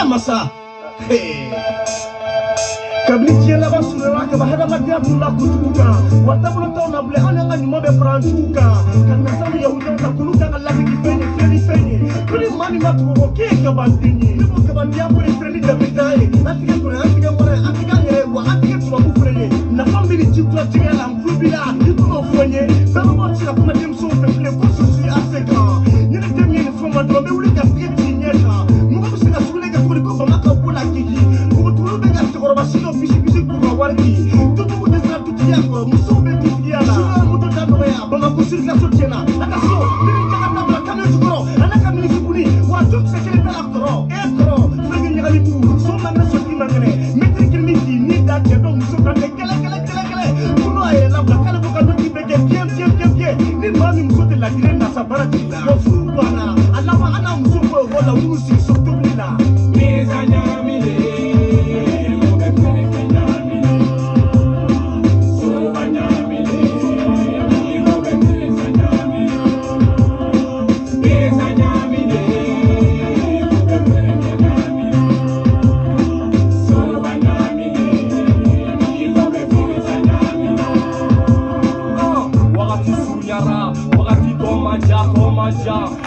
masa kabli la basura ka bahada madya bulla kutuka watabula tawna bule ananga nyuma be franchuka kana samu yahuda ka kuluka Allah ki feni kuli mani matuko ke ka bandini nibo ka bandia ko freni da bitai atika ko atika mo atika ngere ko atika tuwa ku freni na family tikwa tigala mkubila niko fonye sama mo tira kuma demso fe fle ko susu afrika ni temye ni foma do be wuli ka sketi nyeta mo ko sina sule ka ko ko ma ka bula kiki ko tulu be ka ko ba sino fisi ko warki tutu ko desna tutu ya ko muso be tutu ya la sura mo to ta no ya ba ko sirka so tena akaso ni ka na ba ka no ko ana ka mi sikuni wa tutu se kele ta aktoro fregi ni gali bu so man na so ki mangene metri kilmiti ni da ke do muso ka de kele kuno ay la ba kala ko ka do ki be ke bien ni ba mi muso de la grena sa barati mo fu bana ana wa ana muso ko wala wu si so to bila mes anyamile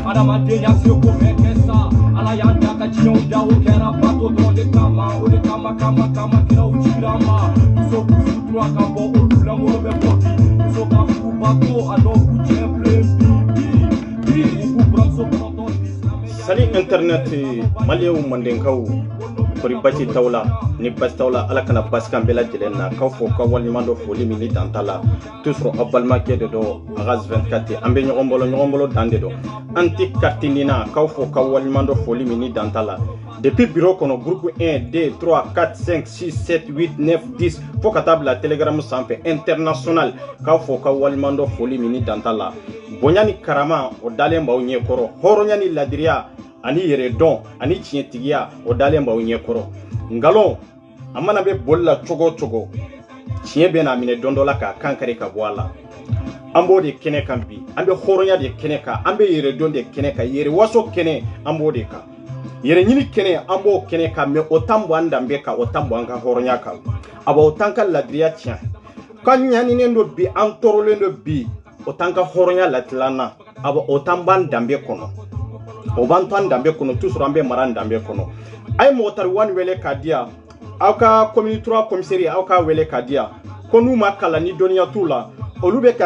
Adamadenya sio kumekesa ala yanda kachionda ukera pato donde kama kila uchirama so kusutra kambo ulula ngombe poki so kafuba ko adoku temple bi ubramso pronto sali internet malieu mandenkaw kori bati tawla ni bati tawla ala kana baskan bela jelenna kawfo ka wal nyamando foli minute antala tusro abalma kede do agaz 24 ambe nyogombolo dande do anti kartinina kawfo ka wal nyamando foli minute antala depuis bureau kono groupe 1 2 3 4 5 6 7 8 9 10 fo katable telegram sampe international kawfo ka wal nyamando foli minute antala bonyani karama o dalemba o nyekoro horonyani ladria ani yere don ani tiɲɛtigiya o dalen b'aw ɲɛ kɔrɔ ngalon an mana bɛ boli la cogo cogo tiɲɛ bɛ n'a minɛ don dɔ la k'a kan kari ka bɔ a la an b'o de kɛnɛ kan bi an bɛ hɔrɔnya de kɛnɛ kan an bɛ yɛrɛ don de kɛnɛ kan yɛrɛ waso kɛnɛ an b'o de kan yɛrɛ ɲini kɛnɛ an b'o kɛnɛ kan mɛ o tan bɔ an danbe kan o tan bɔ an ka hɔrɔnya kan a b'o tan ka ladiriya tiɲɛ ka ɲaninen do bi an tɔɔrɔlen do bi o tan ka hɔrɔnya latilanna a b'o o tan b'an danbe kɔnɔ o b'an to an danbe kɔnɔ toujours an bɛ mara an danbe kɔnɔ a ye mɔgɔ tari wani wele k'a di yan aw ka commune 3 commissaire aw ka wele k'a di yan ko n'u ma kalan ni dɔnniya t'u la olu bɛ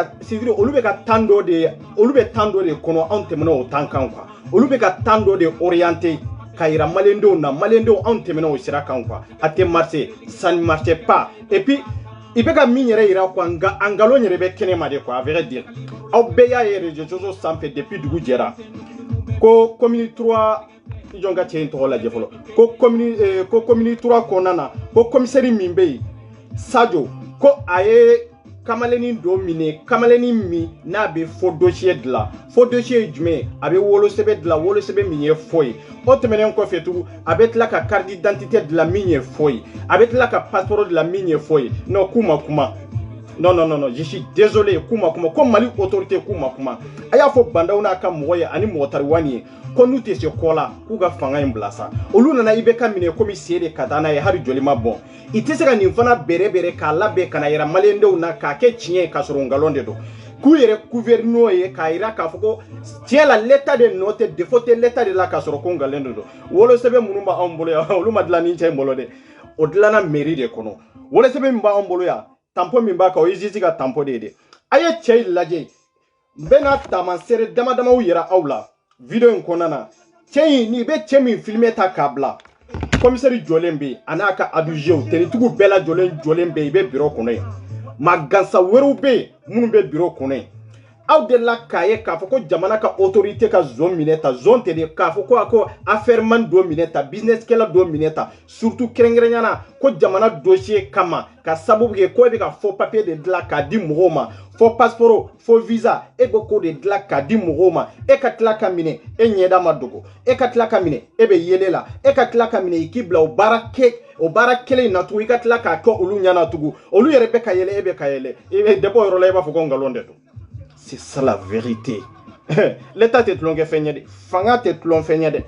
ka tan dɔ de kɔnɔ anw tɛmɛna o tan kan quoi olu bɛ ka tan dɔ de orienter ka yira maliyɛndenw na maliyɛndenw anw tɛmɛna o sira kan quoi a tɛ marcher ça ne marche pas et puis i bɛ ka min yɛrɛ yira quoi nka a ngalon yɛrɛ bɛ kɛnɛ ma de quoi à vrai dire aw bɛɛ y'a ye réseaux sociaux sanfɛ depuis dugu jɛra ko commune 3 jonga cɛ tɔgɔ lajɛ fɔlɔ ko commune 3 kɔnɔna na ko commissaire min bɛ yen Sadio ko a ye kamaleni dɔ minɛ kamaleni min n'a bɛ faux dossier dilan faux dossier ye jumɛn a bɛ wolosɛbɛn dilan wolosɛbɛn min ye faux ye o tɛmɛnen kɔfɛ tugun a bɛ tila ka carte d'identité dilan min ye faux ye a bɛ tila ka passeport dilan min ye faux ye non k'u ma kuma non je suis désolé kuma ko Mali autorité kuma a y'a fɔ bandaw n'a ka mɔgɔ ye ani mɔgɔ tari wani ye ko n'u tɛ se kɔ la k'u ka fanga in bila sa olu nana i bɛ ka minɛ komi sen de ka taa n'a ye hali joli ma bɔn i tɛ se ka nin fana bɛrɛ k'a labɛn ka na yira maliyɛndenw na k'a kɛ tiɲɛ ye k'a sɔrɔ ngalon de don k'u yɛrɛ gouverneur ye k'a yira k'a fɔ ko tiɲɛ la l'état de nɔ tɛ défaut tɛ l'état de la k'a sɔrɔ ko ngalon de don wolosɛbɛn minnu b'anw bolo yan olu ma dilan ni cɛ in bolo dɛ o dilanna mairie de kɔnɔ wolosɛbɛn min b'anw bolo yan tampon min b'a kan o ye juge ka tampon de ye dɛ a ye cɛ in lajɛ n bɛna taamasere damadamaw yira aw la video in kɔnɔna na cɛ in ni bɛ cɛ min filmé ta k'a bila commissaire jɔlen bɛ yen a n'a ka adjoint tenitigiw bɛɛ lajɔlen jɔlen bɛ yen i bɛ bureau kɔnɔ yen maa gansan wɛrɛw bɛ yen minnu bɛ bureau kɔnɔ yen aw de la k'a ye k'a fɔ ko jamana ka autorité ka zone minɛ ta zone tɛ de k'a fɔ ko affaire man dɔ minɛ ta business kɛla dɔ minɛ ta surtout kɛrɛnkɛrɛnyana ko jamana dossier kama ka sababu kɛ ko e bɛ ka faux papier de dilan k'a di mɔgɔw ma faux passeport faux visa e bɛ k'o de dilan k'a di mɔgɔw ma e ka tila ka minɛ e ɲɛda ma dogo e ka tila ka minɛ e bɛ yele la e ka tila ka minɛ i k'i bila o baara kelen in na tugun i ka tila k'a kɛ olu ɲɛna tugun olu yɛrɛ bɛ ka yɛlɛ e bɛ ka yɛlɛ e bɛ dɛbɔ yɔrɔ la i b'a fɔ ko ngalon de don. C'est ça la vérité. L'état te tulon ke fenye de. Fanga te tulon fenye de.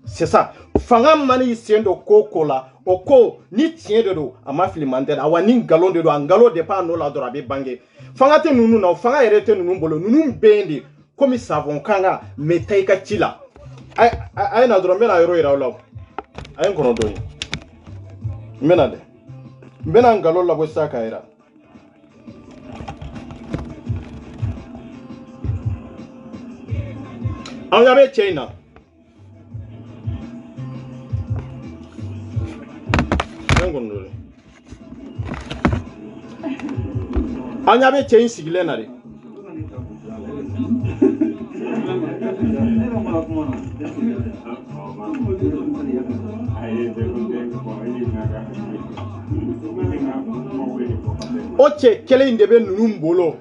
C'est ça. Fanga mani siendo koko la. Oko ni tien de do. Ama filimante. Awa ni galon de do. An galon de pa no la do rabe bange. Fanga te nunu na. Fanga erete nunu bolo. Nunu bendi. Komi savon kanga. Metaika chila. Ay na drombe na hero ira ulaw. Ay nkono do yi. Mena de. Mena ngalo la bo saka ira. An yabe China. An yabe China sigile na de. Oche kele indebe nunum bolo.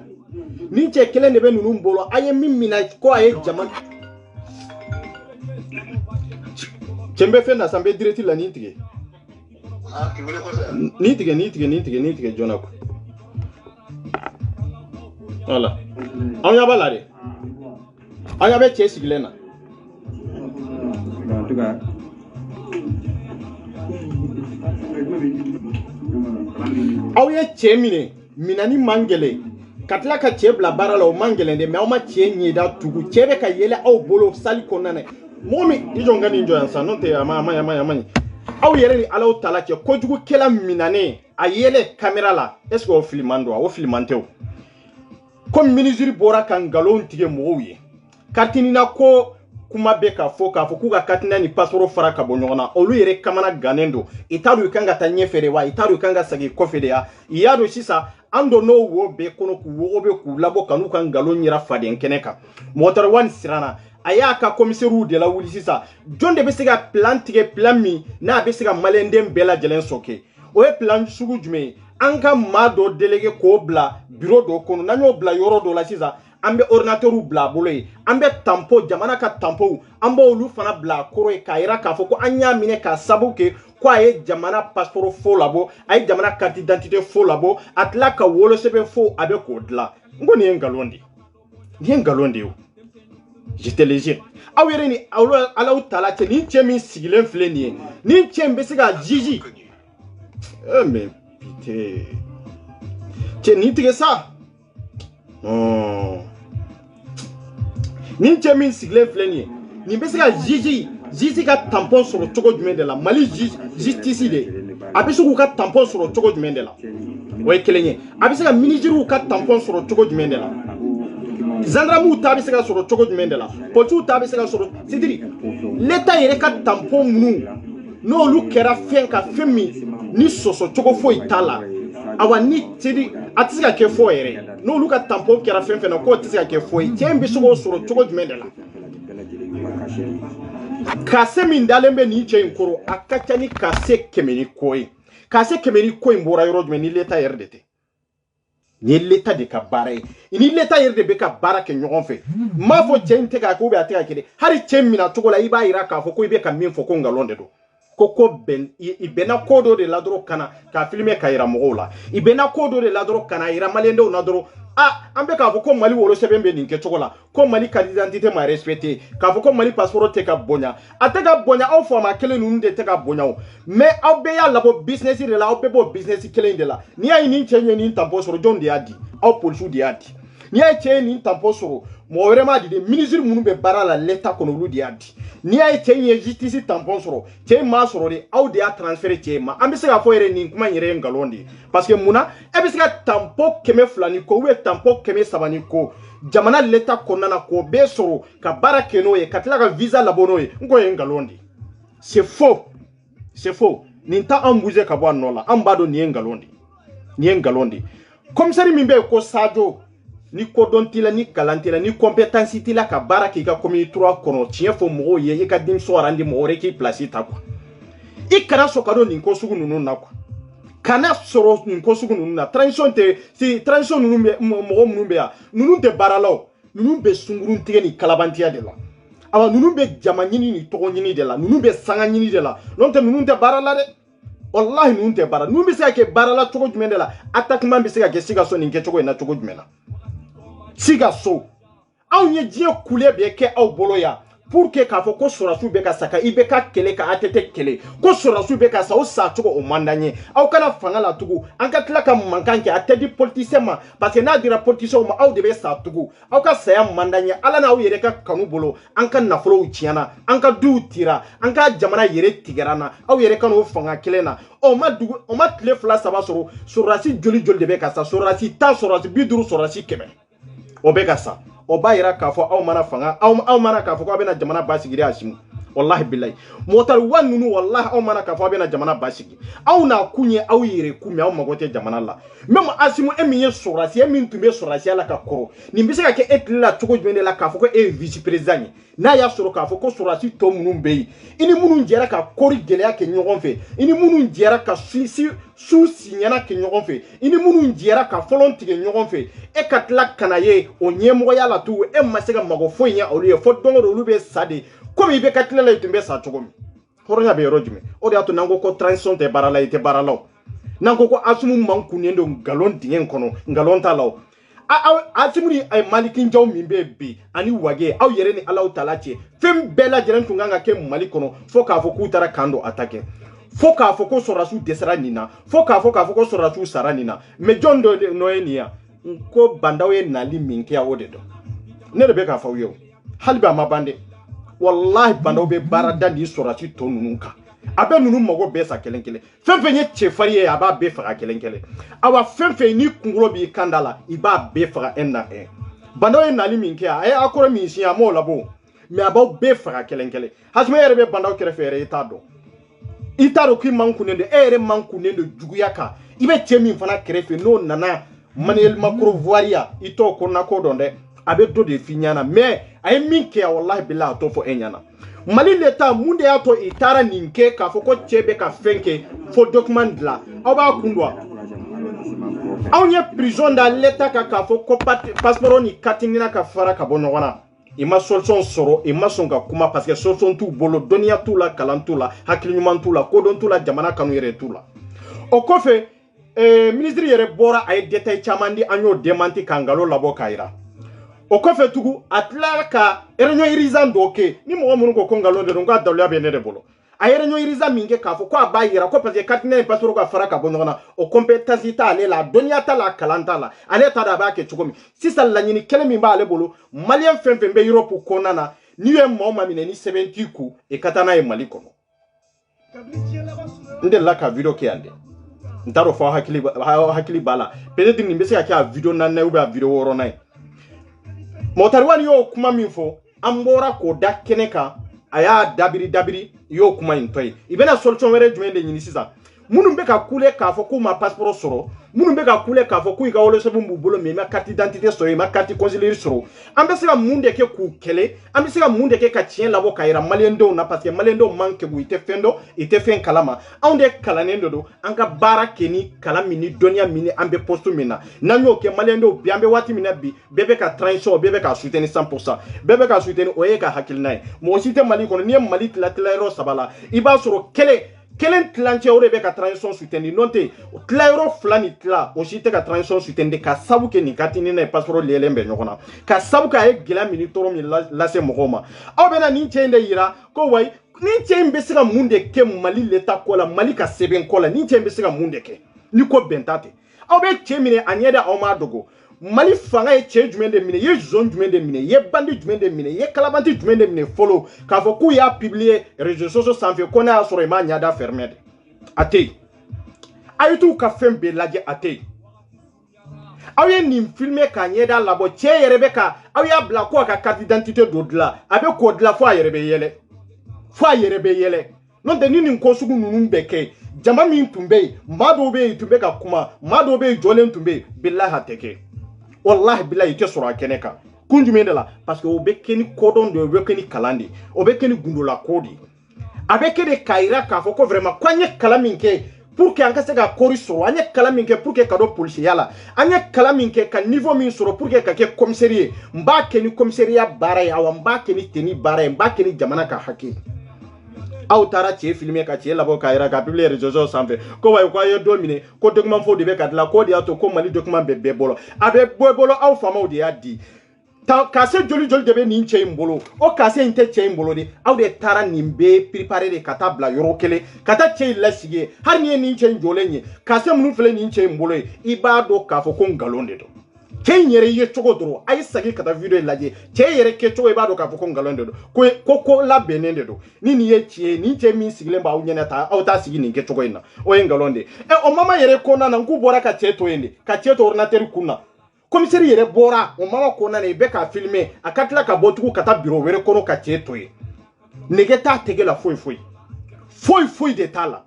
Ni che kele ndebe nunum bolo. Aye mimina ko aye jaman. Chembe fenda sambe direti la nintige. Nintige jona ko. Voilà. Anya balade. Anya be che sigilena. En tout cas. Aouye che mine, minani mangele. Katla ka che bla barala o mangele de me o ma che nyida tugu chebe ka yele au bolo sali konane. Momi ijonga ni njo yansa non te ama. Aw yere ni ala tala ke kojugu kela minane ayele camera la est-ce que o filmando o filmanteo comme ministre bora kan galon tige moye kartini na ko kuma be ka fo ku ka katina ni pasoro fara ka bonyona olu yere kamana ganendo itaru kanga tanye fere wa itaru kanga sagi kofede ya yado sisa ando no wo be kono ku wo be ku labo kanu kan galon yira faden keneka motor wan sirana ayaka commissaire de la wuli sisa jonde be sega plan tige plan mi na be sega malendem bela jelen soke o e plan sugu jume anka mado délégué ko bla bureau do kono nanyo bla yoro do la sisa ambe ordinateur bla boloy ambe tampo jamana ka tampo ambo olu fana bla koro e kaira ka foko anya mine ka sabuke ko ay jamana passeport fo labo ay jamana carte d'identité fo labo atla ka wolo sebe fo abe ko dla ngoni ngalondi ngalondi yo je te le jure awere ni ala utala te ni temi sigilen fleni ni temi besiga jiji mais pité te ni tige ça ni temi sigilen fleni ni besiga jiji ka tampon sur le choco du de la mali justice de abisu ka tampon sur le choco du de la ouais kelenye abisiga ministre ka tampon sur le choco du de la Zandramu tabi sega soro choco du mendela potu tabi sega soro sidiri l'état yere ka tampon munu no lu kera fen ka femi ni soso choco fo itala awa ni tidi atisiga ke fo yere no lu ka tampon kera fen fen ko atisiga ke fo tembi soro choco du mendela kase min dalembe ni che nkoro akacha ni kase kemeni koi mbora yoro ni l'état yere dete ni l'état de ka bare ni l'état yerde be ka bara ke nyogon fe ma fo jente ka ko be ateka kede hari chemina tokola iba ira ka fo ko ibe ka min fo ko ngalonde do koko ben ibena kodo de ladro kana ka filme ka ira mogola ibena kodo de ladro kana ira malendo na dro ambe ka fo ko mali wolo sebembe ninke tokola ko mali carte d'identité ma respecté ka fo ko mali passeport te ka bonya ateka bonya au fo ma kele nu de te ka bonya o mais au be ya labo business de la au be bo business kele de la ni ay ni chenye ni tampo soro jon de adi au police de adi ni ay chenye ni tampo soro mo vraiment di de ministre munu be barala l'état kono lu de adi ni ay chenye justice tampon soro chenye ma soro de au de a transférer chenye ma ambe se ga fo yere ni kuma yere ngalondi parce que muna ebe se ga tampo keme flani ko we tampo keme sabani ko jamana l'état konana ko be soro ka bara keno ye katla ka visa labono ye ngo ye ngalondi c'est faux ninta ambuze ka bo anola ambado ni ngalondi comme ça mi be ko sajo ni kodontila ni kalantila ni compétence tila ka bara ki ka komi 3 kono tien fo mo ye ka dim so arandi mo re ki place ta ko ikara so kado ni ko sugu nunu na ko kana soro ni ko sugu nunu na transition nunu be mo nunu be ya nunu te baralaw nunu be sungurun tige ni kalabantia de la awa nunu be jamanyini ni togo nyini de la nunu be sanga nyini de la non te nunu te barala de wallahi nunu te bara nunu be se ke barala togo jumende la attaquement be se ke siga so ni ke togo na togo jumela siga so aw ye diɲɛ kule bɛ kɛ aw bolo ya pour que k'a fɔ ko sɔrɔsiw bɛ ka sa ka IBK kɛlɛ ka ATT kɛlɛ ko sɔrɔsiw bɛ ka sa o sa cogo o man d'an ye aw kana fanga la tugun an ka tila ka mankan kɛ a tɛ di politicien ma parce que n'a dira politicien ma aw de bɛ sa tugun aw ka saya man d'an ye ala n'aw yɛrɛ ka kanu bolo an ka nafolow tiɲɛna an ka duw tira an ka jamana yɛrɛ tigɛra na aw yɛrɛ ka n'o fanga kelen na o ma tile 2 3 sɔrɔ sɔrɔsi joli joli de bɛ ka sa sɔrɔsi 10 sɔrɔsi 50 sɔrɔsi 100 o bɛ ka sa o b'a yira k'a fɔ aw mana fanga aw mana k'a fɔ k'aw bɛna jamana basigi Asimu wallahi billahi motari wa ninnu wallahi aw mana k'a fɔ aw bɛna jamana basigi aw n'a kun ye aw yɛrɛ kun aw mago tɛ jamana la même Asimu e min ye sɔrɔsi e min tun bɛ sɔrɔsiya la ka kɔrɔ nin bɛ se ka kɛ e tile la cogo jumɛn de la k'a fɔ ko e ye vice président ye n'a y'a sɔrɔ k'a fɔ ko sɔrɔsi tɔ minnu bɛ yen i ni minnu jɛra ka kɔri gɛlɛya kɛ ɲɔgɔn fɛ i ni minnu jɛra ka su siɲɛna kɛ ɲɔgɔn fɛ i ni minnu jɛra ka fɔlɔn tigɛ ɲɔgɔn fɛ e ka tila kana ye o ɲɛmɔgɔya la tugun e ma se ka mago foyi ɲɛ olu ye fɔ don o don olu bɛ sa de komi i bɛ ka tila la i tun bɛ sa cogo min hɔrɔnya bɛ yɔrɔ jumɛn o de y'a to n'an ko transition tɛ baara la i tɛ baara la o n'an ko Asimu man kunnen don nkalon dingɛ in kɔnɔ nkalon t'a la o Asimu ni Malikinjaw min bɛ bi ani Wage aw yɛrɛ ni Alahu Taala cɛ fɛn bɛɛ lajɛlen tun kan ka kɛ Mali kɔnɔ fo k'a fɔ k'u taara kan dɔ attaquer fo k'a fɔ ko sɔrɔsiw dɛsɛra nin na fo k'a fɔ ko sɔrɔsiw sara nin na mais jɔn dɔ ye nin ya ko bandaw ye nali min kɛ o de dɔn ne de bɛ k'a fɔ aw ye hali bi a ma ban dɛ wallahi bandaw bɛ baara da nin sɔrɔsi tɔ ninnu kan a bɛ ninnu mago bɛɛ sa kelen kelen fɛn fɛn ye cɛfarin ye a b'a bɛɛ faga kelen kelen awa fɛn fɛn ni kunkolo b'i kan da la i b'a bɛɛ faga un na un bandaw ye nali min kɛ a ye akɔrɔ min siɲɛ a m'o labɔ mais a b'aw bɛɛ faga kelen kelen Asimu yɛrɛ bɛ bandaw kɛrɛfɛ yɛrɛ i t'a dɔn i t'a dɔn k'i man kunnen don e yɛrɛ man kunnen don juguya kan i bɛ cɛ min fana kɛrɛfɛ n'o nana Manuel Macron voiriya i t'o ko na ko dɔn dɛ a bɛ dɔ de f'i ɲɛna mais a ye min kɛ wallahi billahi a t'o fɔ e ɲɛna Mali l'État mun de y'a to i taara nin kɛ k'a fɔ ko cɛ bɛ ka fɛn kɛ fo document dilan aw b'a kun dɔn aw ye prison da l'État kan k'a fɔ ko passeport ni carte ɲina ka fara ka bɔ ɲɔgɔn na i ma solution sɔrɔ i ma sɔn ka kuma parce que solution t'u bolo dɔnniya t'u la kalan t'u la hakili ɲuman t'u la kodɔn t'u la jamana kanu yɛrɛ t'u la o kɔfɛ ministre yɛrɛ bɔra a ye détail caman di an y'o démenti ka ngalon labɔ k'a yira o kɔfɛ tugun a tilara ka réunion urgent dɔ kɛ ni mɔgɔ minnu ko ngalon de don k'a daluya bɛ ne de bolo a ye réunion urgent min kɛ k'a fɔ ko a b'a yira ko parce que carte ni passeport ka fara ka bɔ ɲɔgɔn na o compétence t'ale la dɔnniya t'a la kalan t'a la ale t'a dɔn a b'a kɛ cogo min sisan laɲini kelen min b'ale bolo maliyɛn fɛn fɛn bɛ Europe kɔnɔna na n'i ye maa o maa minɛ ni sɛbɛn t'i kun i ka taa n'a ye Mali kɔnɔ n delila ka video kɛ yan dɛ n t'a dɔn fɔ hakili b'a la peut-être nin bɛ se ka kɛ a video 4 ou bien a video 6 ye Motari wani y'o kuma min fɔ an bɔra k'o da kɛnɛ kan a y'a dabiri y'o kuma in tɔ ye i bɛna solution wɛrɛ jumɛn de ɲini sisan minnu bɛ ka kule k'a fɔ k'u ma passeport sɔrɔ minnu bɛ ka kule k'a fɔ k'u ka wolosɛbɛn b'u bolo mais i ma carte d'identité sɔrɔ i ma carte consulaire sɔrɔ an bɛ se ka mun de kɛ k'u kɛlɛ an bɛ se ka mun de kɛ ka tiɲɛ labɔ ka yira maliyɛndenw na parce que maliyɛndenw man kɛgu i tɛ fɛn dɔn i tɛ fɛn kalama anw de kalannen de don an ka baara kɛ ni kalan min ni dɔnniya min ni an bɛ poste min na n'an y'o kɛ maliyɛndenw bi an bɛ waati min na bi bɛɛ bɛ ka transition bɛɛ bɛ ka soutenir 100% bɛɛ bɛ ka soutenir o ye ka hakilina ye mɔgɔ si tɛ Mali kɔnɔ n'i ye Mali tila yɔrɔ 3 la i b'a sɔrɔ kelen tilancɛ o de bɛ ka transition soutenir n'o tɛ tilayɔrɔ 2 ni tila o si tɛ ka transition soutenir ka sabu kɛ nin carte ɲina ye passeport lɛɛlen bɛ ɲɔgɔn na ka sabu kɛ a ye gɛlɛya min ni tɔɔrɔ min lase mɔgɔw ma aw bɛna nin cɛ in de yira ko wayi nin cɛ in bɛ se ka mun de kɛ Mali l'État ko la Mali ka sɛbɛn ko la nin cɛ in bɛ se ka mun de kɛ ni ko bɛn ta tɛ aw bɛ cɛ minɛ a ɲɛ da aw m'a dogo Mali fanga ye cɛ jumɛn de minɛ i ye zone jumɛn de minɛ i ye bandi jumɛn de minɛ i ye kalabanti jumɛn de minɛ fɔlɔ k'a fɔ k'u y'a publier réseaux sociaux sanfɛ ko n'a y'a sɔrɔ i m'a ɲɛda fermé de a tɛ yen a ye t'u ka fɛn bɛɛ lajɛ a tɛ yen aw ye nin filmer k'a ɲɛda labɔ cɛ yɛrɛ bɛ ka aw y'a bila ko a ka carte d'identité dɔ dilan a bɛ k'o dilan fo a yɛrɛ bɛ yɛlɛ n'o tɛ ni nin ko sugu ninnu bɛ kɛ jama min tun bɛ yen maa dɔw bɛ yen tun bɛ ka kuma maa dɔw bɛ yen jɔlen tun bɛ yen bilahi a tɛ kɛ wallahi bilahi i tɛ sɔrɔ a kɛnɛ kan kun jumɛn de la parce que o bɛ kɛ ni kodɔn de ye o bɛ kɛ ni kalan de ye o bɛ kɛ ni gundola ko de ye a bɛ kɛ de k'a yira k'a fɔ ko vraiment ko an ye kalan min kɛ pour que an ka se ka kɔri sɔrɔ an ye kalan min kɛ pour que ka dɔ polisiya la an ye kalan min kɛ ka niveau min sɔrɔ pour que ka kɛ commissaire ye n b'a kɛ ni commissariat baara ye awa n b'a kɛ ni tenue baara ye n b'a kɛ ni jamana ka hakɛ aw taara cɛ filmer ka cɛ labɔ k'a yira ka publier réseaux sociaux sanfɛ ko wayi ko a ye dɔ minɛ ko document fo de bɛ ka dilan ko de y'a to ko Mali document bɛ bɛɛ bolo a bɛ bɛɛ bolo aw faamaw de y'a di kase joli joli de be nin cɛ in bolo o kase in tɛ cɛ in bolo de aw de taara nin bɛɛ préparer de ka taa bila yɔrɔ kelen ka taa cɛ in lasigi ye hali ni ye nin cɛ in jɔlen ye kase minnu filɛ nin cɛ in bolo ye i b'a dɔn k'a fɔ ko nkalon de don cɛ in yɛrɛ ye cogo dɔrɔn a ye sagi ka taa video in lajɛ cɛ yɛrɛ kɛ cogo i b'a dɔn k'a fɔ ko nkalon de don ko labɛnnen de don ni nin ye tiɲɛ ye nin cɛ min sigilen b'aw ɲɛna ta aw t'a sigi nin kɛ cogo in na o ye nkalon de o mama yɛrɛ kɔnɔna na n k'u bɔra ka cɛ to yen de ka cɛ to ordinateur kun na commissaire yɛrɛ bɔra o mama kɔnɔna na i bɛ k'a filmer a ka tila ka bɔ tugun ka taa bureau wɛrɛ kɔnɔ ka cɛ to yen nege t'a tɛgɛ la foyi de t'a la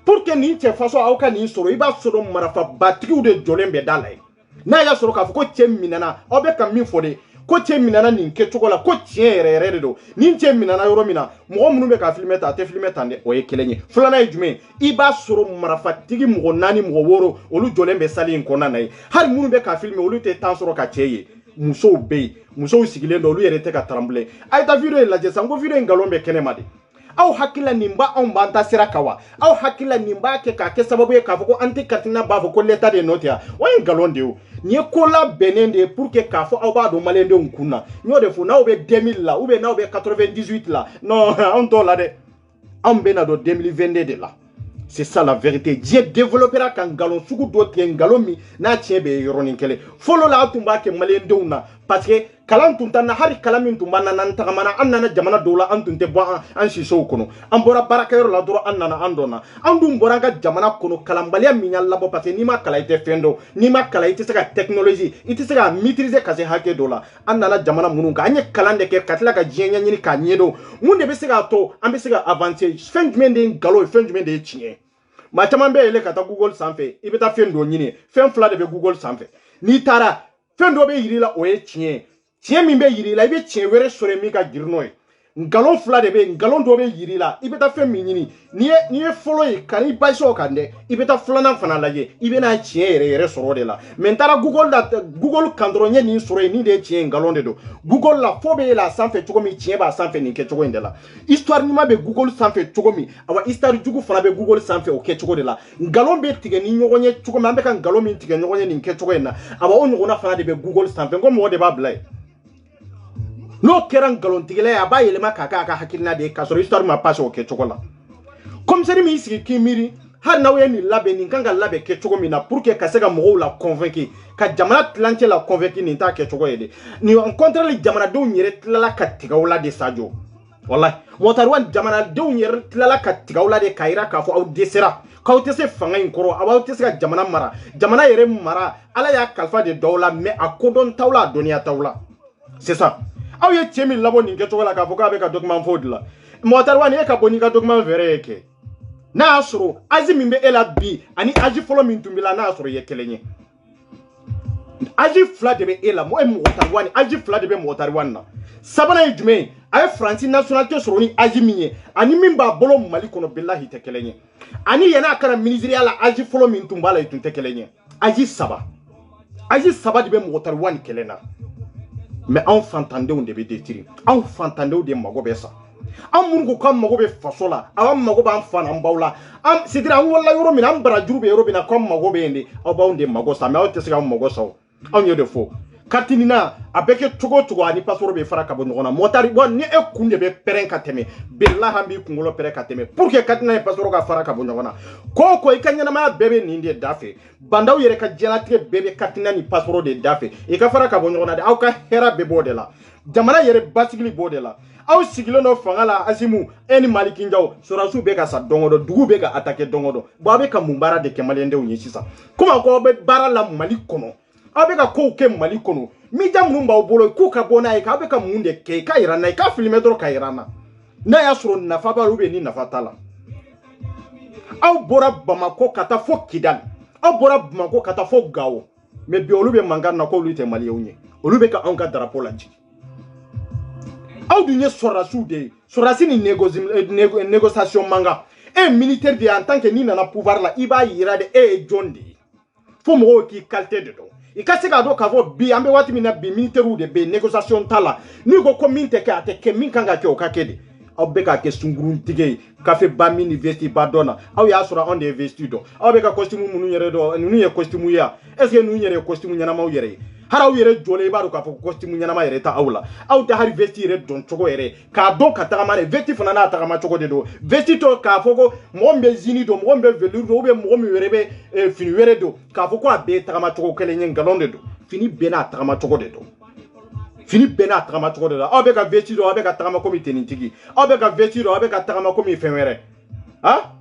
pour que nin cɛ faso aw ka nin sɔrɔ i b'a sɔrɔ marafabatigiw de jɔlen bɛ da la ye n'a y'a sɔrɔ k'a fɔ ko cɛ minɛna aw bɛ ka min fɔ de ko cɛ minɛna nin kɛcogo la ko tiɲɛ yɛrɛ de don nin cɛ minɛna yɔrɔ min na mɔgɔ minnu bɛ ka filmer ta a tɛ filmer tan dɛ o ye kelen ye filanan ye jumɛn i b'a sɔrɔ marafatigi mɔgɔ 4 mɔgɔ 6 olu jɔlen bɛ salle in kɔnɔna na ye hali minnu bɛ ka filmer olu tɛ temps sɔrɔ ka cɛ ye musow bɛ yen musow sigilen don olu yɛrɛ tɛ ka taranbilen a ye taa video in lajɛ san ko video in nkalon bɛ kɛnɛma de aw hakila nin ba anw b'an ta sira kan wa aw hakila nin b'a kɛ k'a kɛ sababu ye k'a fɔ ko an tɛ katina b'a fɔ ko l'état de nɔ tɛ yan o ye nkalon de ye nin ye ko labɛnnen de ye pour que k'a fɔ aw b'a dɔn maliyɛndenw kun na n y'o de fɔ n'aw bɛ 2000 la ou bien n'aw bɛ 98 la non anw t'o la dɛ anw bɛna don 2022 de la c'est ça la vérité diɲɛ développera ka nkalon sugu dɔ tigɛ nkalon min n'a tiɲɛ bɛ yɔrɔnin kelen fɔlɔ la aw tun b'a kɛ maliyɛndenw na parce que kalan tun t'an na hali kalan min tun b'an na n'an tagamana an nana jamana dɔw la an tun tɛ bɔ an sisow kɔnɔ an bɔra baarakɛyɔrɔ la dɔrɔn an nana an dɔnna an dun bɔra an ka jamana kɔnɔ kalanbaliya min y'a labɔ parce que n'i ma kalan i tɛ fɛn dɔn n'i ma kalan i tɛ se ka technologie i tɛ se ka maîtriser ka se hakɛ dɔ la an nana jamana minnu kan an ye kalan de kɛ ka tila ka diɲɛ ɲɛɲini k'a ɲɛdɔn mun de bɛ se k'a to an bɛ se ka avancer fɛn jumɛn de ye nkalon ye fɛn jumɛn de ye tiɲɛ ye maa caman bɛ yɛlɛ ka taa Google sanfɛ i bɛ taa fɛn dɔ ɲini fɛn fila de bɛ Google sanfɛ n'i taara fɛn dɔ bɛ yir'i la o ye tiɲɛ ye tiɲɛ min bɛ yir'i la i bɛ tiɲɛ wɛrɛ sɔrɔ min ka girin n'o ye nkalon fila de bɛ yen nkalon dɔ bɛ yir'i la i bɛ taa fɛn min ɲini n'i ye fɔlɔ ye ka n'i basi o kan dɛ i bɛ taa filanan fana lajɛ i bɛ n'a tiɲɛ yɛrɛ sɔrɔ o de la mɛ n taara Google kan dɔrɔn n ye nin sɔrɔ yen nin de ye tiɲɛ ye nkalon de don Google la fɔ bɛ yɛlɛ a sanfɛ cogo min tiɲɛ b'a sanfɛ nin kɛcogo in de la histoire ɲuman bɛ Google sanfɛ cogo min awa histoire jugu fana bɛ Google sanfɛ o kɛcogo de la nkalon bɛ tigɛ ni ɲɔgɔn ye cogo min an bɛ ka nkalon min tigɛ ɲɔgɔn ye nin kɛcogo in na awa o ɲɔgɔnna fana de bɛ Google sanfɛ n ko mɔgɔ de b'a bila yen n'o kɛra nkalontigɛla ye a b'a yɛlɛma k'a k'a ka hakilina de ye k'a sɔrɔ histoire ma passe o kɛcogo la commissaire min sigi k'i miiri hali n'aw ye nin labɛn nin kan ka labɛn kɛcogo min na pour que ka se ka mɔgɔw la convaincre ka jamana tilancɛ la convaincre nin t'a kɛcogo ye de nin en contraire jamanadenw yɛrɛ tilala ka tigɛ la de Sadio wallahi Mɔtariwani jamanadenw yɛrɛ tilala ka tigɛ la de k'a yira k'a fɔ aw dɛsɛra k'aw tɛ se fanga in kɔrɔ aw tɛ se ka jamana mara jamana yɛrɛ mara Ala y'a kalifa de dɔw la mais a kodɔn t'aw la a dɔnniya t'aw la c'est ça aw ye cɛ min labɔ nin kɛcogo la k'a fɔ k'a bɛ ka document fɔ o de la Mɔtariwani e ka bɔ n'i ka document wɛrɛ ye kɛ n'a y'a sɔrɔ âge min bɛ e la bi ani âge fɔlɔ min tun b'i la n'a y'a sɔrɔ i ye kelen ye âge fila de bɛ e la Mɔtariwani âge fila de bɛ Mɔtariwani na sabanan ye jumɛn ye a ye Faransi nationalité sɔrɔ ni âge min ye ani min b'a bolo Mali kɔnɔ bilahi tɛ kelen ye ani yan'a kana ministériya la âge fɔlɔ min tun b'a la i tun tɛ kelen ye âge saba de bɛ Mɔtariwani kelen na mais anw fantandenw de bɛ détruire anw fantandenw de mago bɛ sa an minnu ko k'an mago bɛ faso la an mago b'an fa n'an baw la c'est à dire an wolola yɔrɔ min na an barajuru bɛ yɔrɔ min na k'an mago bɛ yen de aw b'anw de mago sa mais aw tɛ se k'anw mago sa o anw y'o de fɔ carte nin na a bɛ kɛ cogo o cogo ani passeport bɛ fara ka bɔ ɲɔgɔn na Mɔtari ni e kun de bɛ pɛrɛn ka tɛmɛ bilahi an b'i kunkolo pɛrɛn ka tɛmɛ pour que carte ni passeport ka fara ka bɔ ɲɔgɔn na ko o ko i ka ɲɛnamaya bɛɛ bɛ nin de da fɛ bandaw yɛrɛ ka diɲɛlatigɛ bɛɛ bɛ carte ni passeport de da fɛ i ka fara ka bɔ ɲɔgɔn na de aw ka hɛrɛ bɛ bɔ o de la jamana yɛrɛ basigi b'o de la aw sigilen dɔ fanga la Asimu e ni Maliki Njaw sɔrɔsiw bɛ ka sa don o don dugu bɛ ka attaquer don o don bon aw bɛ ka mun baara de kɛ maliyɛndenw ye sisan komi aw ko aw bɛ baara la Mali kɔnɔ aw bɛ ka kow kɛ Mali kɔnɔ mija minnu b'aw bolo k'u ka bɔ n'a ye k'aw bɛ ka mun de kɛ i ka yira n na i ka filmer dɔrɔn ka yira n na n'a y'a sɔrɔ nafa b'a la ou bien ni nafa t'a la aw bɔra Bamako ka taa fo Kidali aw bɔra Bamako ka taa fo Gao mais bi olu bɛ mankan na k'olu tɛ maliyɛnw ye olu bɛ ka anw ka drapeau lajigin aw dun ye sɔrɔdasiw de ye sɔrɔdasi ni négociation mankan e ye militaire de ye en tant que n'i nana pouvoir la i b'a yira de e ye jɔn de ye fo mɔgɔw k'i qualité de dɔn i ka se k'a dɔn k'a fɔ bi an bɛ waati min na bi militaires de bɛ yen négociation t'a la n'i ko min tɛ kɛ a tɛ kɛ min kan ka kɛ o ka kɛ de aw bɛ ka kɛ sunkuruntigɛ ye kafe ba min ni vesti ba dɔn na aw y'a sɔrɔ anw de ye vesti dɔn aw bɛ ka costume minnu yɛrɛ dɔn ninnu ye costume ye est ce que ninnu yɛrɛ ye costume ɲɛnamaw yɛrɛ ye haraw yere jole ba do ka fo costume nyana ma yere ta awla aw ta hari vesti yere don chogo yere ka don ka ta ma vesti fana na ta ma chogo de do vesti to ka fo ko mo mbe zini do mo mbe velour do be mo mi yere be fini yere do ka fo ko abe ta ma chogo kele nyen galon de do fini be na ta ma chogo de do fini be na ta ma chogo de do aw be ka vesti do aw be ka ta ma ko mi tenintigi aw be ka vesti do aw be ka ta ma ko mi fenwere ha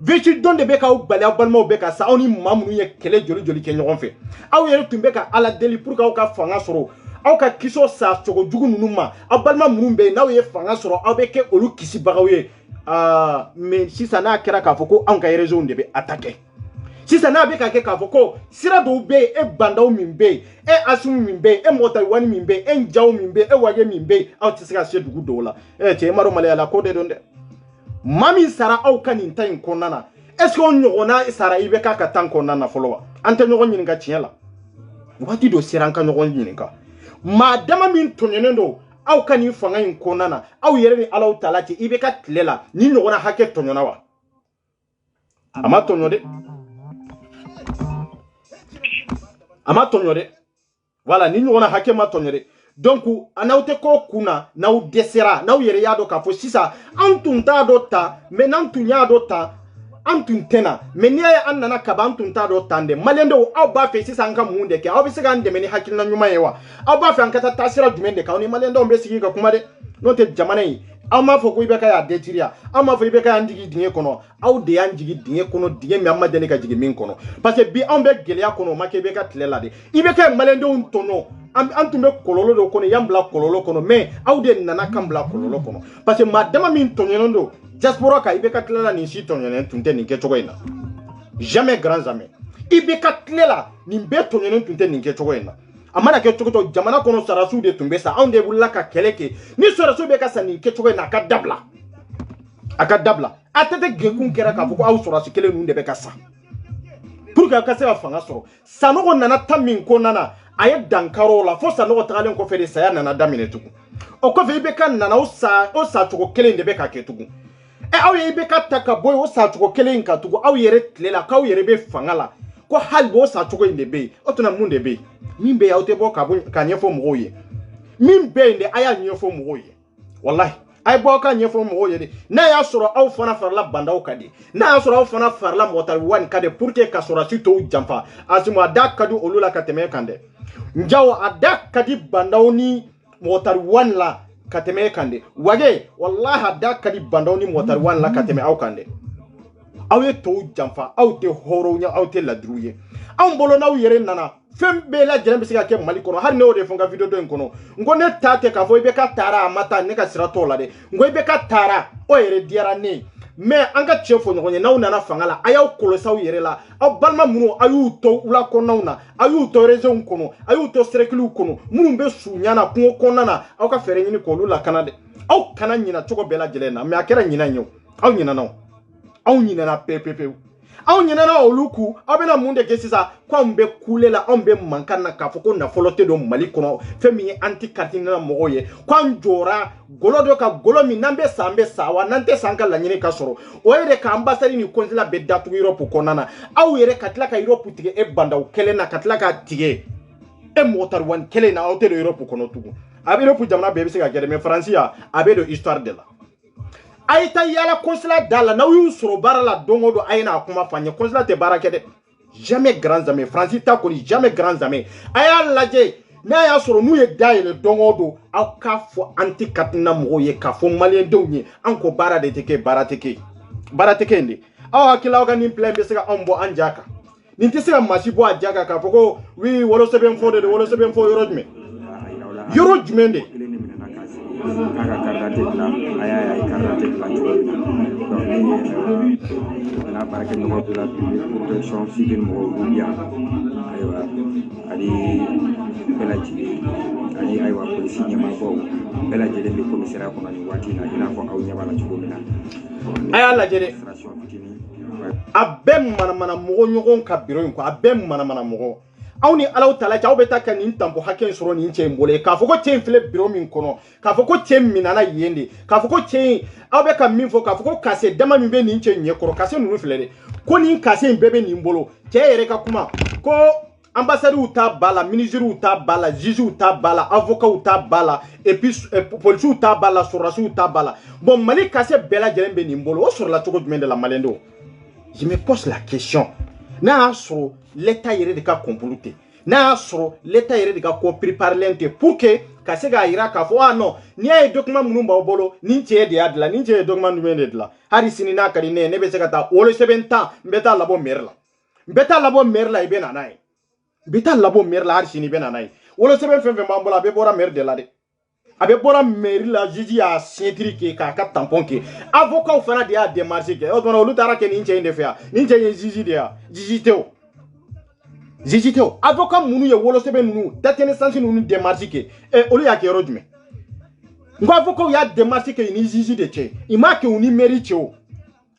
vesti don de be ka u bali aw balmo be ka sa oni mamunu ye kele joli ke nyogon fe aw yere tumbe ka ala deli pour ka aw ka fanga soro aw ka kiso sa chogo jugu nunu ma aw balma munun be naw ye fanga soro aw be ke olu kisi bagaw ye mais si ça na kera ka foko an ka réseau de be attaquer si ça na be ka ke ka foko sira do be e bandaw min be e asum min be e motar wani min be e njaw min be e wage min be aw tisika se dugu do la te maro mala ko de donde mami sara aw kanin tayin konana est-ce qu'on nyogona sara ibe ka ka tan konana folowa ante nyogon nyin ga tiela wati do siranka nyogon nyin ka madama min tonyenendo aw kanin fanga yin konana aw yere ni alaw talati ibe ka tlela ni nyogona hake tonyona wa ama tonyode voilà ni nyogona hake ma tonyode donc anawte ko kuna naw desera naw yere yado ka fo sisa antun ta do ta menan tunya do ta antun tena menia ya annana ka bantun ta do tande malendo aw ba fe sisa nka munde ke aw bi siga ndeme ni hakil na nyuma yewa aw ba fe an kata tasira jumende ka oni malendo mbe sigi ka kuma de no te jamana yi aw ma fo ko ibe ka ya detiria aw ma fo ibe ka ndigi dinge kono aw de ya ndigi dinge kono dinge mi amma dele ka jigi min kono parce que bi on be gele kono make be ka tlela de ibe ka malendo un tono antumbe kololo do kono yambla kololo kono mais awde nana kambla kololo kono parce que madama min tonyondo diaspora ka ibe katlela ni si tonyonen tunte ni ke chogoina jamais grand jamais ibe katlela ni be tonyonen tunte ni ke chogoina amana ke chogoto jamana kono sarasu de tumbe sa onde bulla ka keleke ni sarasu be ka sani ke chogoina ka dabla atete gekun kera ka fuko aw sarasu kele nu de be ka sa pour que ka se fanga soro sanogo nana tamin ko nana aye dankaro la fo sanogo tagalen ko fere saya nana damine tugu o ko fe be kan nana o sa tugo kele de be ka ke tugu e aw ye be ka taka boy o sa tugo kele nka tugu aw yere tlela ka aw yere be fangala ko halbo sa tugo inde be o tuna munde be min be yawte bo ka nyefo mo ye min be inde aya nyefo mo ye wallahi ay bo ka nyefo mo ye de na ya soro aw fana farla bandaw kadi na ya soro aw fana farla motar wan kade pour que ka soro si to jamfa asimu adak kadu olula kateme kande njaw adak kadi bandaw ni motar wan la kateme kande wage wallahi adak kadi bandaw ni motar wan la kateme aw kande awe to jamfa aw te horo nya aw te ladruye aw bolo na yere nana fembe la jere bisika ke mali kono har ne o de fonga video do en kono ngone tate ka fo ibe ka tara mata ne ka sirato la de ngo ibe ka tara o yere diara ne mais anga chefo ngonye na una na fangala ayaw kolosaw yere la aw balma munu ayu to ula konauna ayu to rezo kono ayu to streklu kono munu be sunyana ko konana aw ka fere nyini ko lula kanade aw kana nyina choko bela jelena mais akera nyina nyo aw nyina no aw nyina na pepepe aw nyina na oluku abena munde kesisa kwa mbe kulela ombe mankana ka foko na folote do mali kono femi anti katina moye kwa njora golodo ka golomi nambe sambe sawa nante sanka la nyine ka soro o yere ka ambassadeur ni konzila be datu Europe konana aw yere katla ka Europe tige e banda o kele na katla ka tige e motar wan kele na hotel Europe kono tugu abe Europe jamna be se ka gere me Francia abe do histoire de la aita yala consulat dala na yu soro barala dongodo ayina kuma fanye consulat te barakede jamais grand jamais Francis ta koni jamais grand jamais aya laje na ya soro nu ye daile dongodo akafo anti katina moye kafo malien donye anko bara de teke barateke ndi aw akila oga ni plan be sega ombo anjaka ninti sega masibo ajaka ka foko wi wolo 7 de wolo 7 euro jumende aga karate la aya karate la na para que no de la protection civile mo bien aywa ali belaji ali aywa police nyama ko belaji le commissaire ko ni wati na ina ko aw nyaba la chugo mina aya la jere abem mana mo nyogon ka biro ko abem mana mo awni alaw tala jaw beta kan nin tambo hakken soro nin che mbole ka foko che fle biro min kono ka foko che minana yende ka foko che aw be ka min fo ka foko kase dama min be nin che nye koro kase nunu fle de ko nin kase mbebe nin bolo che yere ka kuma ko ambassade ou ta bala, ministre ou ta bala, juge ou ta bala, avocat ou ta bala, et puis police ou ta bala, sourasi ou ta bala. Bon, Mali cassé bella djelen benimbolo, sur la togo de la malendo. Je me pose la question. N'a sur l'état yéré de cas comploté. N'a sur l'état yéré de cas préparer l'ente pour que cassé ga ira ka fo ah non, ni ay document munum ba bolo, ni tie de adla, ni tie document numé de la. Hari sinina kadine ne be sekata wolo 7 ans mbeta labo merla. Mbeta labo merla e benanai. Bita labo mer la harsini benanai wolo sebe fenfe mambola be bora mer de la de abe bora mer la jiji a centrique ka ka tampon ke avocat fana de a démarcher ke o dona olu tara ke ninche inde fea ninche ye jiji de a jiji teo avocat munu ye wolo sebe nunu datene sansi nunu démarcher ke olu ya ke rojume ngo avocat ya démarcher ke ni jiji de che imake uni meri che o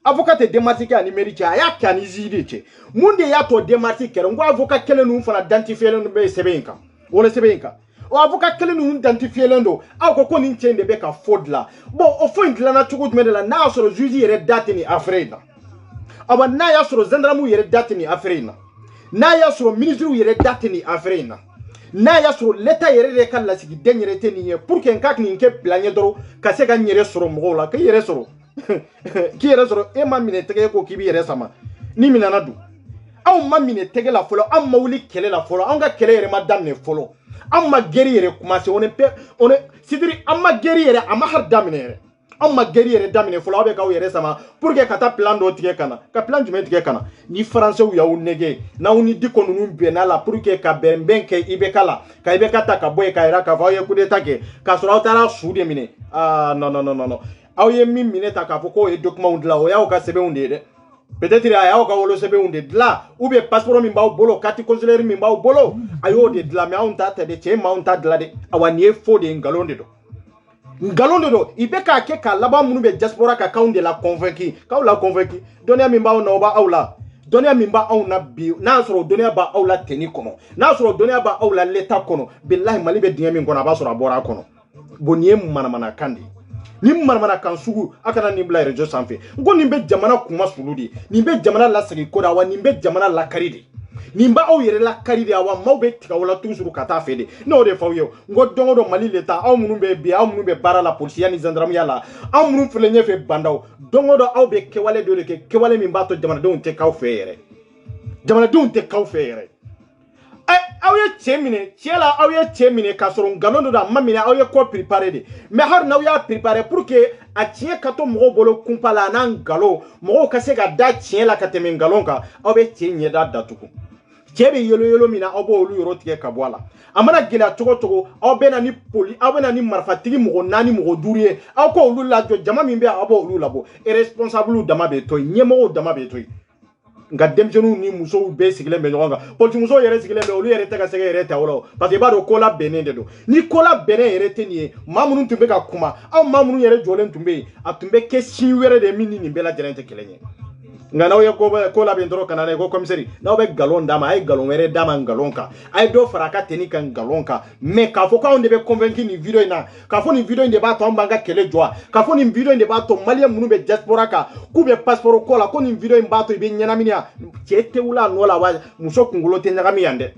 avocat te démarcher ke ani meri che aya ke ani jiji de che munde ya to démarcher ke ngo avocat kele nu fana identifier le be sebenka wala sebenka o avocat kele nu identifier le ndo ako ko ni tiende be ka fodla bon o fond la na tugo de la na so juge yere date ni afrina aba na ya so gendarme yere date ni afrina na ya so ministre yere date ni afrina na ya so l'état yere de kan la sigi denere teni pour que nkak ni nke plagne doro ka se ga nyere so mo la ka yere so ki yere so e ma mine tege ko ki bi yere sama ni minana du aw ma mine tege la folo am ma wuli kele la folo an ga kele yere ma damne folo am ma geri yere commencer on est sidiri am ma geri yere am har damne yere am ma geri yere damne folo abe ka yere sama pour que kata plan do tige kana ka plan jume tige kana ni français ou ya unege na uni diko nunu bena la pour que ka benben ke ibe kala ka ibe kata ka boy ka ira ka fa ye kude take ka sura utara sude mine non aw ye min mine ta ka foko e document de la o ya o ka sebe unde de peut-être aya o ka wolo sebe unde de la ou be passeport min baw bolo carte consulaire min baw bolo ayo de la me on ta de che ma on ta de la de awani e fo de ngalonde do ibe ka ke ka laba munu be diaspora ka kaunde la convaincu ka la convaincu donia min baw no ba awla donia min ba aw na bi na soro donia ba awla teni kono na soro donia ba awla l'état kono billahi mali be dinya min kono ba soro abora kono bonnie mana kandi ni marmana kan sugu akana ni bla rejo sanfe ngo nimbe jamana kuma suludi nimbe jamana la sagi koda wa nimbe jamana la karidi nimba aw yere la karidi awa mawbe tika wala tusuru kata fede no de fawyo ngo dongo do mali leta aw munu be bi aw munu be bara la police yani gendarme yala aw munu fele nyefe bandaw dongo do aw be kewale do de kewale min bato jamana don te kaw feyere jamana don te kaw feyere aw ye chemine chiela aw ye chemine ka soro ngalondo da mamine aw ye ko préparer de mais har na ya préparer pour que a tie kato mo bolo kumpala na ngalo mo ka se ga da chiela ka teme ngalonka aw be chenye da datuku chebe yolo mina aw bo olu yoro tie ka boala amana gela togo aw be na ni poli aw be na ni marfatigi mo nani mo duriye aw ko olu la jo jama min be aw bo olu labo e responsable dama be to nyemo dama be to nga demjenu ni muso be sigile me nyonga politi muso yere sigile me olu yere tega sege yere ta wolo parce que ba do kola benende do ni kola benen yere teni mamunu tumbe ka kuma aw mamunu yere jolen tumbe atumbe ke sinwere de minni ni bela jelente kelenye nga nawo ye ko la bendro kana ne ko commissary nawo be galon dama ay galon were dama galonka ay do faraka teni kan galonka mais ka fo ka on be convaincre ni video ina ka fo ni video inde ba to mbanga kele joa ka fo ni video inde ba to malien munu be diaspora ka ku be passeport ko la ko ni video imba to be nyanaminia chete wula no la wa muso kungulo te nyagami yande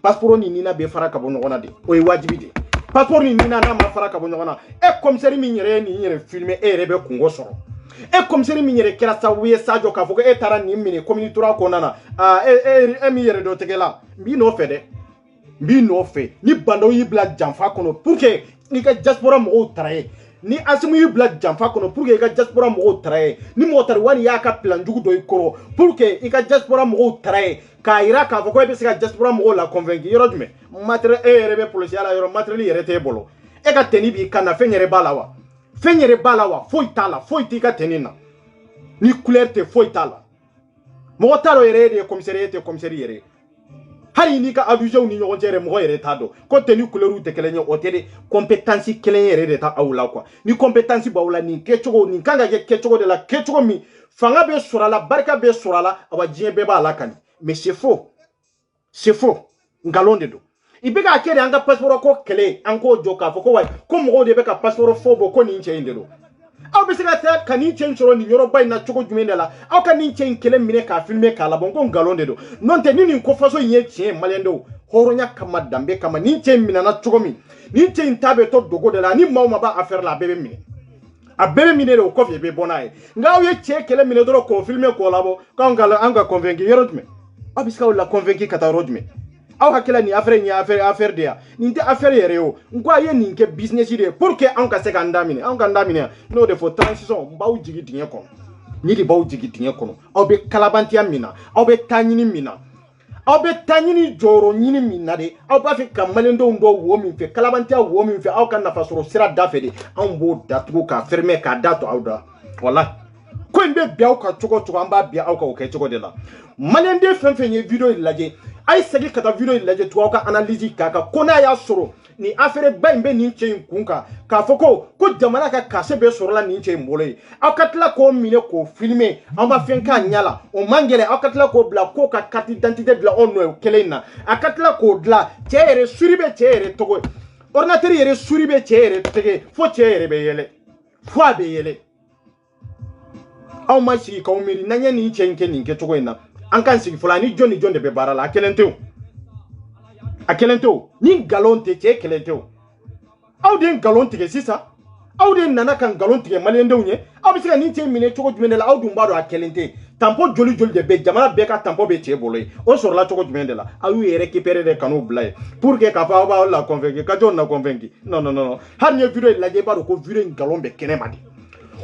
passeport ni nina be faraka bo ngona de o e wajibi de passeport ni nina na ma faraka bo ngona e commissary mi nyere ni nyere filmer e rebe kungo soro e commissaire mi nyere kera sa wiye sajo ka foko e tara ni mini community tura ko nana mi yere do tegela mbi no fede mbi no fe ni bando yi bla jamfa kono pour que ni ka diaspora mo traye ni asimu yi bla jamfa kono pour que ka diaspora mo traye ni mo tar wani ya ka plan jugu do ikoro pour que ka diaspora mo traye ka ira ka foko e be ka diaspora mo la convaincre yoro jume matre e rebe policier la yoro matre li yere te bolo e ka teni bi kana fe nyere balawa fenyere balawa foi tika tenina ni couleur te foi tala mo talo yere de commissariat yere hari ni ka allusion ni nyogo jere mo yere tado ko teni couleur te kelenye o tede compétence kelenye yere de ta awla quoi ni compétence bawla ni kechogo ni kanga kechogo de la kechogo mi fanga be surala barka be surala awa jien be ba la kan mais c'est faux ngalonde do ibeka akere anga passeport ko kele anko joka foko wai ko mo de beka passeport fobo ko ni nche indelo aw be se ka taa ka nin cɛ sɔrɔ nin yɔrɔba in na cogo jumɛn de la aw ka nin cɛ in kelen minɛ k'a filmer k'a labɔ ko ngalon de don non tɛ ni nin ko faso in ye tiɲɛ maliyɛn denw hɔrɔnya kama danbe kama nin cɛ in minɛna cogo min nin cɛ in ta bɛ to dogo de la ni maa o maa b'a affaire la a bɛɛ bɛ minɛ a bɛɛ bɛ minɛ de o kɔfɛ i bɛ bɔ n'a ye nka aw ye cɛ kelen minɛ dɔrɔn k'o filmer k'o labɔ k'anw ka convaincre yɔrɔ jumɛn aw bɛ se k'aw la convaincre ka taa yɔrɔ jumɛn aw hakila ni affaire ni affaire de ya nin tɛ affaire yɛrɛ ye o n ko a ye nin kɛ business de ye pour que anw ka se k'an da minɛ anw ka n da minɛ n'o de fɔ transition n b'aw jigi dingɛ kɔnɔ ni de b'aw jigi dingɛ kɔnɔ aw bɛ kalabantiya min na aw bɛ taa ɲini min na aw bɛ taa ɲini jɔyɔrɔ ɲini min na de aw b'a fɛ ka maliyɛndenw dɔ wo min fɛ kalabantiya wo min fɛ aw ka nafa sɔrɔ sira da fɛ de anw b'o datugu k'a fermer k'a da to aw da wala ko in bɛ bɛn aw ka cogo cogo an b'a bɛn aw ka o kɛ cogo de la maliyɛnden fɛn fɛn ye video in lajɛ a ye segin ka taa video in lajɛ tugun aw ka analyse k'a kan ko n'a y'a sɔrɔ ni affaire ba in bɛ nin cɛ in kun kan k'a fɔ ko jamana ka kase bɛ sɔrɔla nin cɛ in bolo ye aw ka tila k'o minɛ k'o filmer an b'a fɛn k'a ɲɛ la o man gɛlɛn aw ka tila k'o bila k'o ka carte d'identité bila o nɔ kelen in na a ka tila k'o dilan cɛ yɛrɛ suri bɛ cɛ yɛrɛ tɔgɔ ye ordinateur yɛrɛ suri bɛ cɛ yɛrɛ tɛgɛ fo cɛ yɛrɛ bɛ yɛlɛ fo a bɛ yɛlɛ aw ma sigi k'aw miiri n'an ye nin cɛ in kɛ nin kɛcogo in na an k'an sigi fɔlɔ ani jɔn ni jɔn de bɛ baara la a kelen tɛ o a kelen tɛ o ni nkalon tɛ cɛ kelen tɛ o aw de ye nkalon tigɛ sisan aw de nana ka nkalon tigɛ maliyɛndenw ye aw bɛ se ka nin cɛ minɛ cogo jumɛn de la aw dun b'a dɔn a kelen tɛ tampon joli joli de bɛ jamana bɛɛ ka tampon bɛ cɛ bolo ye o sɔrɔla cogo jumɛn de la aw y'u yɛrɛ récupérer de ka n'u bila ye pour que k'a fɔ aw b'aw la convaincre ka jɔn na convaincre non non non hali ni ye video in lajɛ i b'a dɔn ko video in nkalon bɛ kɛnɛma de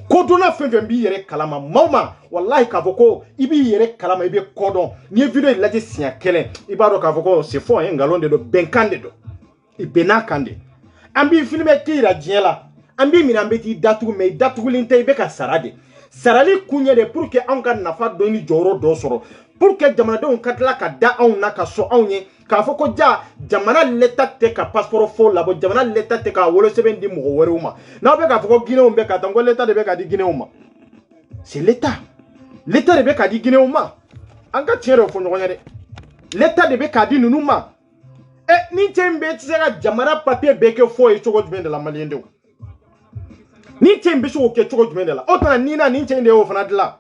ko donna fɛn fɛn b'i yɛrɛ kalama maaw ma walahi k'a fɔ ko i b'i yɛrɛ kalama i bɛ kɔdɔn n'i ye video in lajɛ siɲɛ kelen i b'a dɔn k'a fɔ ko c'est faux ye nkalon de don bɛnkan de don i bɛn n'a kan de an b'i filmer k'i yira diɲɛ la an b'i minɛ an bɛ t'i datugu mais i datugulen tɛ i bɛ ka sara de sarali kun ye de pour que anw ka nafa dɔ ni jɔyɔrɔ dɔ sɔrɔ pour que jamanadenw ka tila ka da anw na ka sɔn anw ye k'a fɔ ko ja jamana l'état tɛ ka passeport faux labɔ jamana l'état tɛ ka wolosɛbɛn di mɔgɔ wɛrɛw ma n'aw bɛ k'a fɔ ko guinéenw bɛ ka taa ko l'état de bɛ ka di guinéenw ma c'est l'état de bɛ ka di guinéenw ma an ka tiɲɛ dɔ fɔ ɲɔgɔn ye dɛ l'état de bɛ k'a di ninnu ma ni cɛ in bɛ se ka jamana papier bɛɛ kɛ faux ye cogo jumɛn de la maliyɛndenw ni cɛ in bɛ se k'o kɛ cogo jumɛn de la o tuma ni cɛ in de y'o fana dilan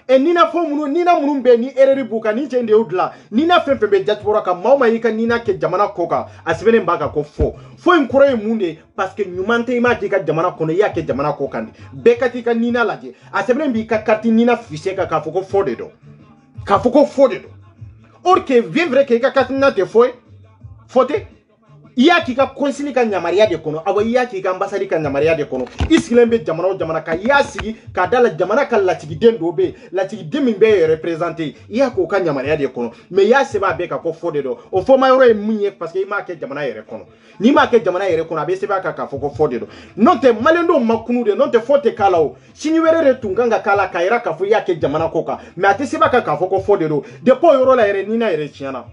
nina fo minnu nina minnu bɛ ni erreur b'u kan ni cɛ in de y'o dilan nina fɛn fɛn bɛ diaspora kan maa o maa y'i ka nina kɛ jamana kɔ kan a sɛbɛnnen b'a kan ko fo in kɔrɔ ye mun de ye parce que ɲuman tɛ i m'a k'i ka jamana kɔnɔ i y'a kɛ jamana kɔ kan de bɛɛ ka t'i ka nina lajɛ a sɛbɛnnen b'i ka carte nina fichier kan k'a fɔ ko faux de don k'a fɔ ko faux de don or que bien vrai que i ka carte nina tɛ faux ye faux tɛ i y'a k'i ka consul ka yamaruya de kɔnɔ awɔ i y'a k'i ka ambassade ka yamaruya de kɔnɔ i sigilen bɛ jamana o jamana kan i y'a sigi k'a da la jamana ka lasigiden dɔ bɛ yen lasigiden min bɛ représenter i y'a k'o ka yamaruya de kɔnɔ mais i y'a sɛbɛn a bɛɛ kan ko faux de don o faux ma yɔrɔ ye mun ye parce que i m'a kɛ jamana yɛrɛ kɔnɔ n'i m'a kɛ jamana yɛrɛ kɔnɔ a bɛ sɛbɛn a kan k'a fɔ ko faux de don n'o tɛ maliyɛndenw ma kunu de n'o tɛ faux tɛ k'a la o sini wɛrɛ de tun kan ka k'a la k'a yira k'a fɔ i y'a kɛ jamana kɔ kan mais a tɛ sɛbɛn a kan k'a fɔ ko faux de don depuis o yɔrɔ la yɛrɛ nina yɛrɛ tiɲɛna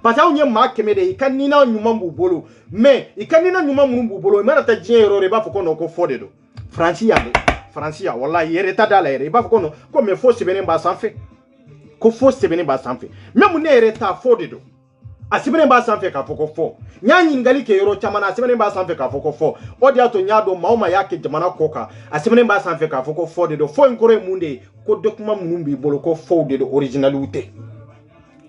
parce que anw ye maa kɛmɛ de i ka nina ɲuman b'u bolo mais i ka nina ɲuman minnu b'u bolo i mana taa diɲɛ yɔrɔ i b'a fɔ ko non ko faux de don faransi yan dɛ faransi yan walahi yɛrɛ ta da la yɛrɛ i b'a fɔ ko non ko mais faux sɛbɛnnen b'a sanfɛ ko faux sɛbɛnnen b'a sanfɛ même ne yɛrɛ ta faux de don a sɛbɛnnen b'a sanfɛ k'a fɔ ko faux n y'a ɲininkali kɛ yɔrɔ caman na a sɛbɛnnen b'a sanfɛ k'a fɔ ko faux o de y'a to n y'a dɔn maa o maa y'a kɛ jamana kɔ kan a sɛbɛnnen b'a sanfɛ k'a fɔ ko faux de don faux in kɔrɔ ye mun de ye ko document minnu b'i bolo ko faux de don originaliw tɛ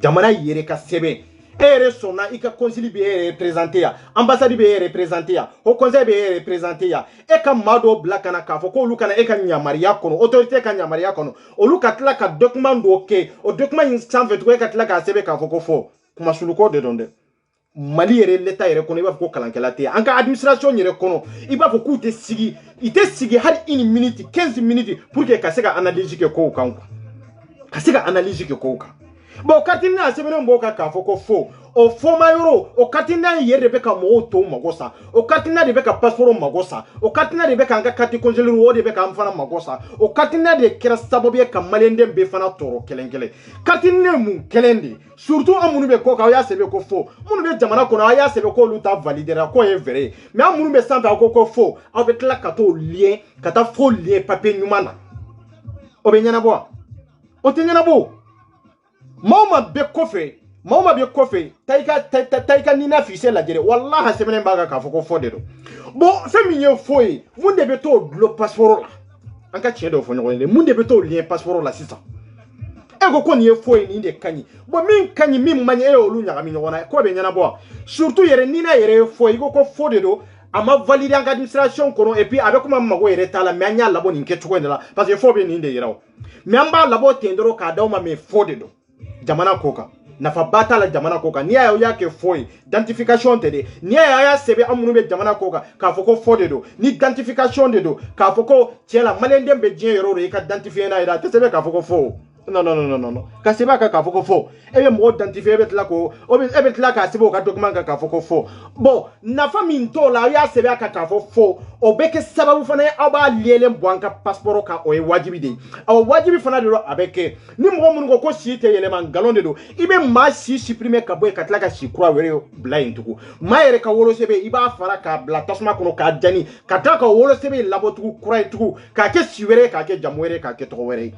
jamana yɛrɛ ka sɛbɛn e yɛrɛ sɔnna i ka consul bɛ e représenter yan ambassade bɛ e représenter yan haut conseil bɛ e représenter yan e ka maa dɔw bila ka na k'a fɔ k'olu kana e ka yamaruya kɔnɔ autorité ka yamaruya kɔnɔ olu ka tila ka document dɔw kɛ o document in sanfɛ tugun e ka tila k'a sɛbɛn k'a fɔ ko fɔ kuma suluko de don dɛ mali yɛrɛ l'état yɛrɛ kɔnɔ i b'a fɔ ko kalankɛla tɛ an ka administration yɛrɛ kɔnɔ i b'a fɔ k'u tɛ sigi i tɛ sigi hali 1 minute 15 minutes pour que ka se ka analyse kɛ kow kan ka se ka analyse kɛ kow kan bon carte n'a sɛbɛnnen b'o kan k'a fɔ ko faux o faux ma yɔrɔ o carte n'a yɛrɛ de bɛ ka mɔgɔw tɔw mago sa o carte n'a de bɛ ka passeport mago sa o carte n'a de bɛ k'an ka carte consulaire o de bɛ k'an fana mago sa o carte n'a de kɛra sababu ye ka maliyɛnden bɛɛ fana tɔɔrɔ kelen kelen carte n'a mun kelen de surtout an minnu bɛ kɔ kan aw y'a sɛbɛn ko faux minnu bɛ jamana kɔnɔ aw y'a sɛbɛn k'olu ta validera k'o ye vrai ye mais an minnu bɛ sanfɛ aw ko ko faux aw bɛ tila ka t'o lien ka taa faux lien papier ɲuman na o bɛ ɲɛnabɔ wa o tɛ ɲɛnabɔ maa o maa bɛ kɔfɛ taa i ka nina fichier lajɛ dɛ walahi sɛbɛnnen b'a kan k'a fɔ ko faux de don bon fɛn min ye faux ye mun de bɛ t'o dulon passeport la an ka tiɲɛ dɔ fɔ ɲɔgɔn ye mun de bɛ t'o lien passeport la sisan e ko ko nin ye fo ye nin de kaɲi bon min kaɲi min man ɲi e y'olu ɲagami ɲɔgɔn na ko bɛ ɲɛnabɔ surtout yɛrɛ ni na yɛrɛ ye fo i ko fo de don a ma valider an ka administration kɔnɔ et puis a bɛ kuma mago yɛrɛ t'a la mais an y'a labɔ nin kɛcogo in de la parce que fo bɛ nin de yira o mais an b'a labɔ ten dɔrɔn k'a d'aw ma mais fo de don jamana ko kan nafa ba t'a la jamana ko kan n'i y'a ye o y'a kɛ fo ye identification tɛ de n'i y'a ye a y'a sɛbɛn an minnu bɛ jamana ko kan k'a fɔ ko fo de don ni identification de don k'a fɔ ko tiɲɛ la maliyɛn den bɛ diɲɛ yɔrɔ o yɔrɔ i ka identifier n'a yɛrɛ a tɛ sɛbɛn k'a fɔ ko fo non ka sɛbɛn a kan k'a fɔ ko fo e bɛ mɔgɔ identifier e bɛ tila k'o e bɛ tila k'a sɛbɛn o ka document kan k'a fɔ ko fo bon nafa min t'o la aw y'a sɛbɛn a kan k'a fɔ fo o bɛ kɛ sababu fana ye aw b'a lielen bɔ an ka passeport kan o ye wajibi de ye awɔ wajibi fana de don a bɛ kɛ ni mɔgɔ minnu ko ko si tɛ yɛlɛma nkalon de don i bɛ maa si supprimer ka bɔ yen ka tila ka si kura wɛrɛ bila yen tugun maa yɛrɛ ka wolosɛbɛn i b'a fara k'a bila tasuma kɔnɔ k'a jani ka taa ka wolosɛbɛn labɔ tugun kura ye tugun k'a kɛ si wɛrɛ ye k'a kɛ jamu wɛrɛ ye k'a kɛ tɔgɔ wɛrɛ ye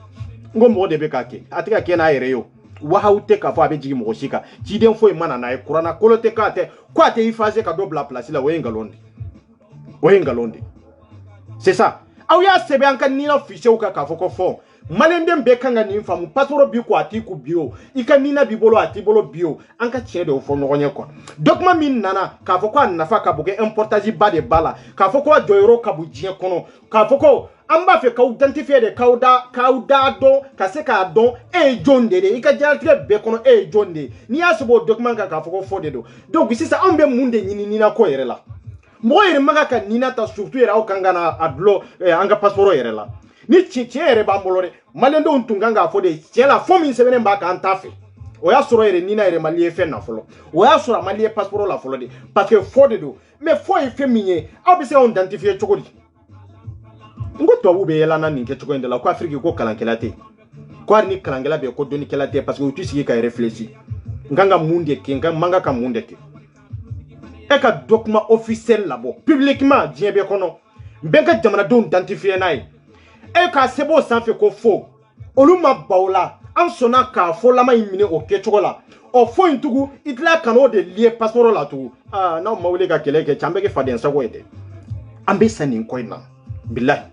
n ko mɔgɔ de bɛ k'a kɛ a tɛ ka kɛ n'a yɛrɛ ye o wahaw tɛ k'a fɔ a bɛ jigin mɔgɔ si kan ciden foyi mana n'a ye kuranna kolo tɛ k'a tɛ ko a tɛ effacer ka dɔ bila place la o ye nkalon de o ye nkalon de c'est ça aw y'a sɛbɛn an ka nina fichier kan k'a fɔ ko fɔ maliyɛn den bɛɛ kan ka nin faamu passeport bi ko a t'i kun bi o i ka nina b'i bolo a t'i bolo bi o an ka tiɲɛ de fɔ ɲɔgɔn ye quoi document min nana k'a fɔ ko a nafa ka bon kɛ importance ba de b'a la k'a fɔ ko a jɔyɔrɔ ka bon diɲɛ kɔnɔ k'a fɔ ko an b'a fɛ k'aw identifier de k'aw da dɔn ka se k'a dɔn e ye jɔn de ye i ka diɲɛlatigɛ bɛɛ kɔnɔ e ye jɔn de ye n'i y'a sɛbɛn o document kan k'a fɔ ko fɔ de don donc sisan anw bɛ mun de ɲini nina ko yɛrɛ la mɔgɔ yɛrɛ man ka nina ta surtout yɛrɛ aw kan ka na a dulon an ka passeport yɛrɛ la ni tiɲɛ yɛrɛ b'an bolo dɛ maliyɛndenw tun kan k'a fɔ de tiɲɛ la fɔ min sɛbɛnnen b'a kan an t'a fɛ o y'a sɔrɔ yɛrɛ nina yɛrɛ mali ye fɛn na fɔlɔ o y'a sɔrɔ a mali ye passeport la fɔlɔ de parce que fɔ de don mais fɔ ye fɛn min ye aw bɛ se k'anw identifier cogo di n ko tubabuw bɛ yɛlɛnna nin kɛcogo in de la ko afiriki ko kalankɛla tɛ ko hali ni kalankɛla bɛ yen ko dɔnnikɛla tɛ parce que u tɛ sigi ka réfléchir n kan ka mun de kɛ n kan man ka mun de kɛ e ka document officiel labɔ publiquement diɲɛ bɛɛ kɔnɔ n bɛ n ka jamanadenw identifier n'a ye e k'a sɛbɛn o sanfɛ ko fo olu ma ban o la an sɔnna k'a fɔlama in minɛ o kɛcogo la ɔ fo in tugun i tila ka n'o de lié passeport la tugun n'aw ma wuli ka kɛlɛ kɛ can bɛ kɛ faden sago ye dɛ an bɛ sa nin ko in na bilahi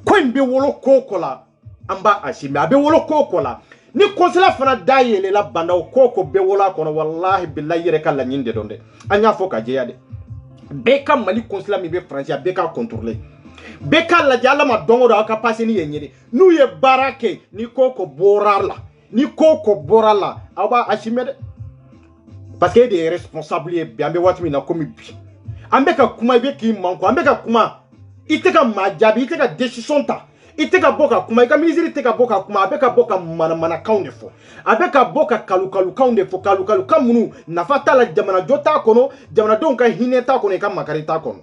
ko in bɛ wolo ko o ko la an b'a assumer a bɛ wolo ko o ko la ni consulat fana da yɛlɛla bandaw ko o ko bɛ wolo a kɔnɔ walahi bilahi yɛrɛ ka laɲini de dɔn dɛ an y'a fɔ ka jɛya dɛ bɛɛ ka mali consulat min bɛ faransi a bɛɛ k'a contrôler bɛɛ k'a lajɛ ala ma dɔn o don aw ka passe ni yen ɲini n'u ye baara kɛ ni ko o ko bɔra la ni ko o ko bɔra la aw b'a assumer dɛ parce que e de ye responsable ye bi an bɛ waati min na komi bi an bɛ ka kuma i bɛ k'i manko an bɛ ka kuma i tɛ ka maa jaabi i tɛ ka décision ta i tɛ ka bɔ ka kuma i ka ministre tɛ ka bɔ ka kuma a bɛ ka bɔ ka manamanakanw de fɔ a bɛ ka bɔ ka kalukalukanw de fɔ kalukalukan minnu nafa t'a la jamanajɔ t'a kɔnɔ jamanadenw ka hinɛ t'a kɔnɔ i ka makari t'a kɔnɔ